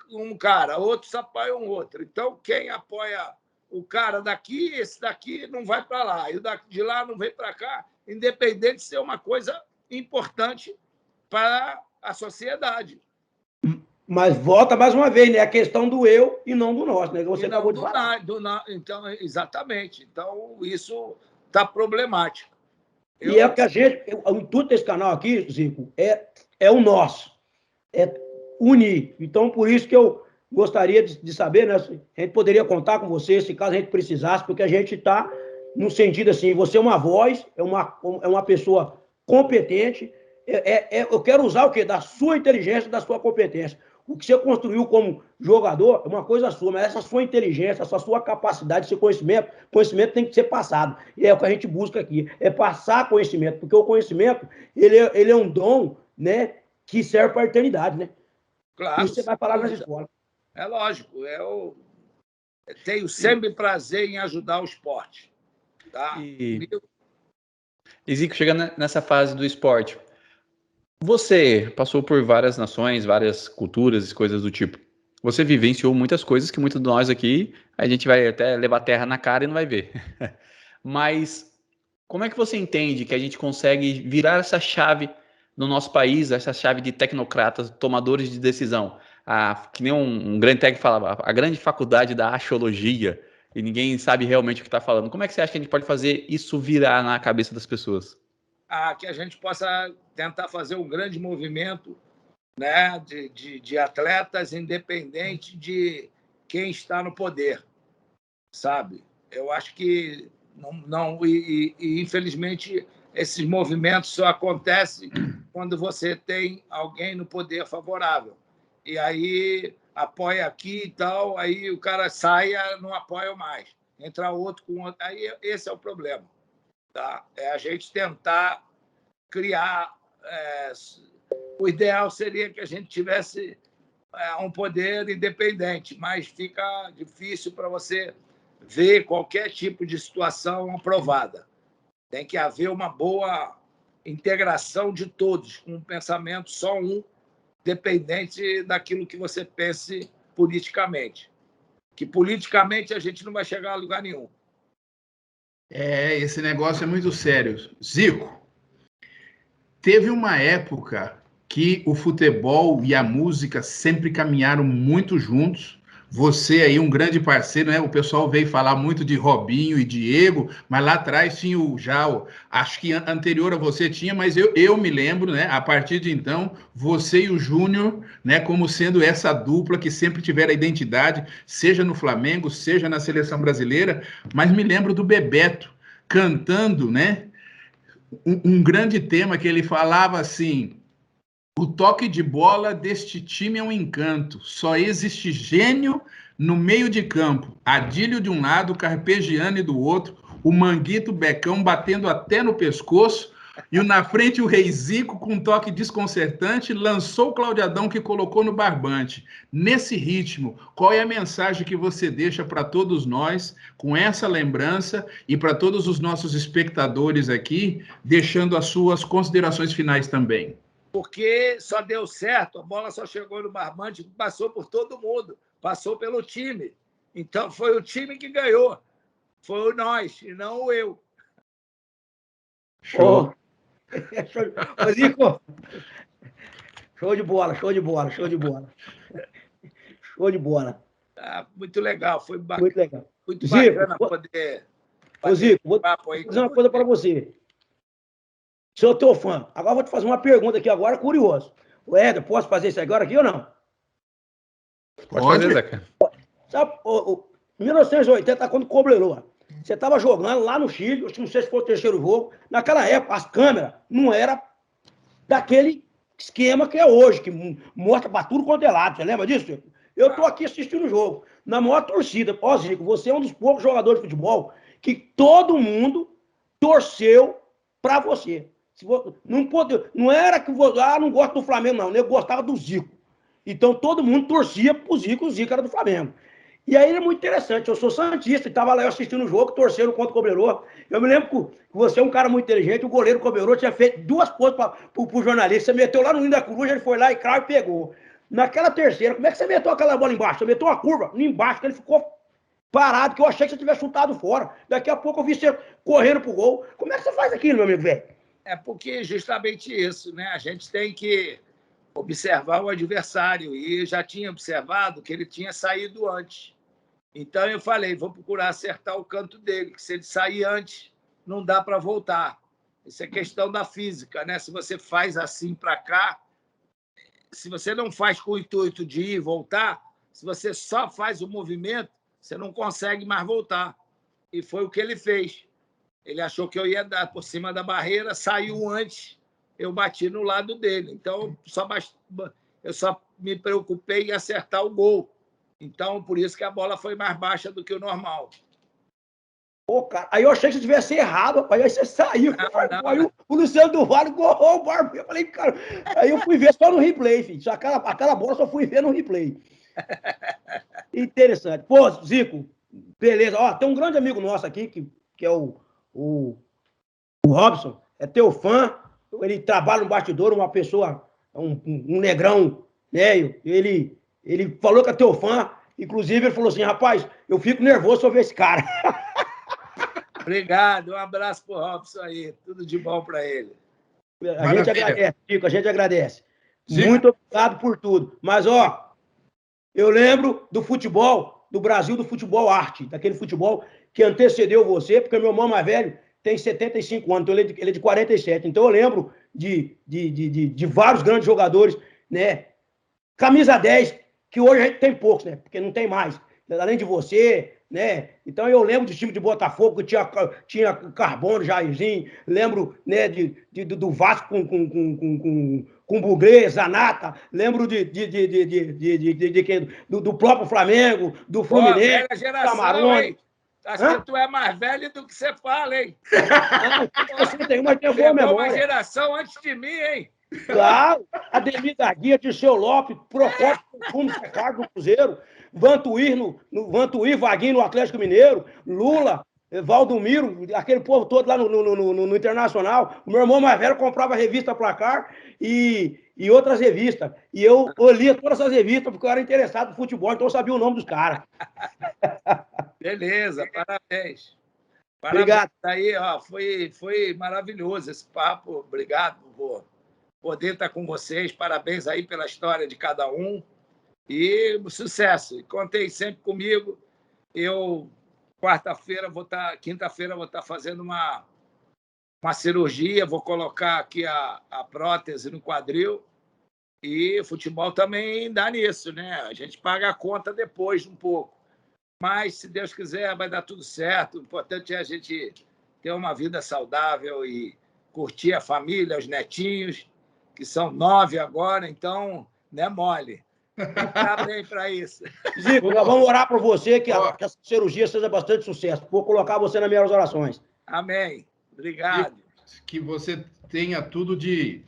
um cara, outros apoiam outro. Então, quem apoia o cara daqui, esse daqui não vai para lá, e o de lá não vem para cá, independente de ser uma coisa importante para a sociedade. Mas volta mais uma vez, né? A questão do eu e não do nós, né? Que você acabou de falar. Então, exatamente. Então, isso está problemático. E é porque o intuito desse canal aqui, Zico, é o nosso. É unir. Então, por isso que eu gostaria de saber, né? A gente poderia contar com você, se caso a gente precisasse, porque a gente está no sentido assim, você é uma voz, é uma pessoa competente. Eu quero usar o quê? Da sua inteligência, da sua competência. O que você construiu como jogador é uma coisa sua, mas essa sua inteligência, essa sua capacidade, esse conhecimento tem que ser passado. E é o que a gente busca aqui, é passar conhecimento, porque o conhecimento, ele é um dom, né, que serve para a eternidade, né? Claro. Isso você vai falar nas escolas. É lógico. Eu tenho sempre prazer em ajudar o esporte. Tá? E Zico, chegando nessa fase do esporte, você passou por várias nações, várias culturas e coisas do tipo. Você vivenciou muitas coisas que muitos de nós aqui, a gente vai até levar terra na cara e não vai ver. Mas como é que você entende que a gente consegue virar essa chave no nosso país, essa chave de tecnocratas, tomadores de decisão? Que nem um grande técnico falava, a grande faculdade da axiologia, e ninguém sabe realmente o que está falando. Como é que você acha que a gente pode fazer isso virar na cabeça das pessoas? Que a gente possa tentar fazer um grande movimento, né, de atletas, independente de quem está no poder, sabe? Eu acho que Infelizmente, esses movimentos só acontecem quando você tem alguém no poder favorável. E aí apoia aqui e tal, aí o cara sai e não apoia mais. Entra outro com outro. Aí esse é o problema. Tá? É a gente tentar criar... o ideal seria que a gente tivesse um poder independente, mas fica difícil para você ver qualquer tipo de situação aprovada. Tem que haver uma boa integração de todos, com um pensamento só um, dependente daquilo que você pense politicamente. Que politicamente a gente não vai chegar a lugar nenhum. Esse negócio é muito sério. Zico, teve uma época que o futebol e a música sempre caminharam muito juntos. Você aí, um grande parceiro, né? O pessoal veio falar muito de Robinho e Diego, mas lá atrás tinha acho que anterior a você tinha, mas eu me lembro, né? A partir de então, você e o Júnior, né? Como sendo essa dupla que sempre tiveram a identidade, seja no Flamengo, seja na seleção brasileira, mas me lembro do Bebeto cantando, né? Um grande tema que ele falava assim: o toque de bola deste time é um encanto. Só existe gênio no meio de campo. Adílio de um lado, Carpegiani do outro, o Manguito Becão batendo até no pescoço, e na frente o Rei Zico com um toque desconcertante lançou o Claudiadão que colocou no barbante. Nesse ritmo, qual é a mensagem que você deixa para todos nós com essa lembrança e para todos os nossos espectadores aqui, deixando as suas considerações finais também? Porque só deu certo, a bola só chegou no barbante, passou por todo mundo, passou pelo time. Então, foi o time que ganhou. Foi nós, e não o eu. Show. Ô, Zico, show de bola, show de bola, show de bola. Show de bola. Muito legal, foi bacana. Muito legal. Muito Zico, bacana poder... Ô, Zico, vou dizer uma coisa para você. Sou teu fã. Agora vou te fazer uma pergunta aqui agora, curioso. O Éder, posso fazer isso agora aqui ou não? Pode fazer, Zeca. Sabe, 1980, quando Cobreloa, você estava jogando lá no Chile, não sei se foi o terceiro jogo, naquela época as câmeras não eram daquele esquema que é hoje, que mostra para tudo quanto é lado. Você lembra disso? Eu estou aqui assistindo o jogo, na maior torcida. Ó, Zico, você é um dos poucos jogadores de futebol que todo mundo torceu para você. Não era que não gosto do Flamengo, não. Eu gostava do Zico. Então todo mundo torcia pro Zico, o Zico era do Flamengo. E aí é muito interessante. Eu sou santista, e estava lá eu assistindo o jogo, torcendo contra o Cobreloa. Eu me lembro que você é um cara muito inteligente, o goleiro Cobreloa tinha feito 2 pontos pro jornalista. Você meteu lá no Ninho da Coruja, ele foi lá e cravo e pegou. Naquela terceira, como é que você meteu aquela bola embaixo? Você meteu uma curva embaixo, que ele ficou parado, que eu achei que você tivesse chutado fora. Daqui a pouco eu vi você correndo pro gol. Como é que você faz aquilo, meu amigo velho? É porque justamente isso, né? A gente tem que observar o adversário, e eu já tinha observado que ele tinha saído antes. Então eu falei, vou procurar acertar o canto dele, que se ele sair antes, não dá para voltar. Isso é questão da física, né? Se você faz assim para cá, se você não faz com o intuito de ir e voltar, se você só faz o movimento, você não consegue mais voltar. E foi o que ele fez. Ele achou que eu ia dar por cima da barreira, saiu antes, eu bati no lado dele. Então, eu só me preocupei em acertar o gol. Então, por isso que a bola foi mais baixa do que o normal. Pô, cara, aí eu achei que você tivesse errado, rapaz. Aí você saiu. Não. Aí o Luciano do Vale gorrou o barco. Eu falei, cara. Aí eu fui ver só no replay, filho. Aquela bola só fui ver no replay. Interessante. Pô, Zico, beleza. Ó, tem um grande amigo nosso aqui, que é o Robson, é teu fã. Ele trabalha no bastidor, uma pessoa, um negrão, né? Ele falou que é teu fã. Inclusive, ele falou assim, rapaz, eu fico nervoso se eu ver esse cara. Obrigado, um abraço pro Robson aí. Tudo de bom para ele. A gente agradece, Chico, a gente agradece. Sim. Muito obrigado por tudo. Mas, ó, eu lembro do futebol, do Brasil, do futebol arte, daquele futebol que antecedeu você, porque meu irmão mais velho tem 75 anos, então ele é de 47. Então eu lembro de vários grandes jogadores, né? Camisa 10, que hoje a gente tem poucos, né? Porque não tem mais. Além de você, né? Então eu lembro de time de Botafogo que tinha Carbono, Jairzinho, lembro, né, do Vasco com Bugrê, Zanata, lembro do próprio Flamengo, do Fluminense, velha geração, Camarões. hein? Acho que tu é mais velho do que você fala, hein? Não, 61, mas tem boa Pegou memória. uma geração antes de mim, hein? Claro, Ademir da Guia, Dirceu Lopes, Procópio, Fumo, Ricardo no Cruzeiro, Vantuir, Vaguinho no Atlético Mineiro, Lula, Valdomiro, aquele povo todo lá no Internacional. O meu irmão mais velho comprava a revista Placar e outras revistas. E eu lia todas essas revistas porque eu era interessado no futebol, então eu sabia o nome dos caras. Beleza, parabéns. Obrigado. Aí, ó, foi maravilhoso esse papo. Obrigado por poder estar com vocês. Parabéns aí pela história de cada um. E sucesso. Contem sempre comigo. Eu, quinta-feira, vou estar fazendo uma cirurgia. Vou colocar aqui a prótese no quadril. E o futebol também dá nisso, né? A gente paga a conta depois um pouco. Mas, se Deus quiser, vai dar tudo certo. O importante é a gente ter uma vida saudável e curtir a família, os netinhos, que são 9 agora, então não é mole. Está bem para isso. Zico, nós vamos orar por você, que essa cirurgia seja bastante sucesso. Vou colocar você nas minhas orações. Amém. Obrigado. Que você tenha tudo de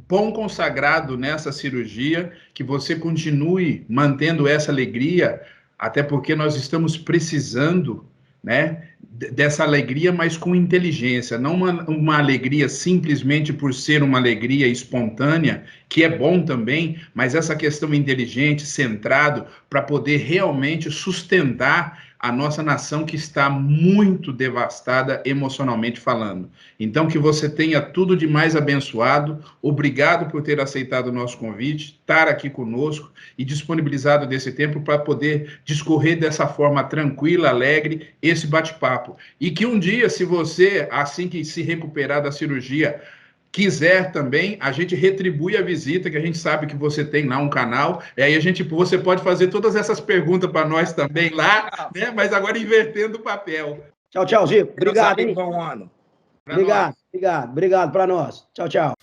bom consagrado nessa cirurgia, que você continue mantendo essa alegria, até porque nós estamos precisando, né, dessa alegria, mas com inteligência, não uma alegria simplesmente por ser uma alegria espontânea, que é bom também, mas essa questão inteligente, centrado, para poder realmente sustentar a nossa nação que está muito devastada emocionalmente falando. Então, que você tenha tudo de mais abençoado. Obrigado por ter aceitado o nosso convite, estar aqui conosco e disponibilizado desse tempo para poder discorrer dessa forma tranquila, alegre, esse bate-papo. E que um dia, se você, assim que se recuperar da cirurgia, quiser também, a gente retribui a visita, que a gente sabe que você tem lá um canal, e aí você pode fazer todas essas perguntas para nós também lá, né? Mas agora invertendo o papel. Tchau, tchau, Zico. Obrigado, hein? Bom ano. Obrigado para nós. Tchau, tchau.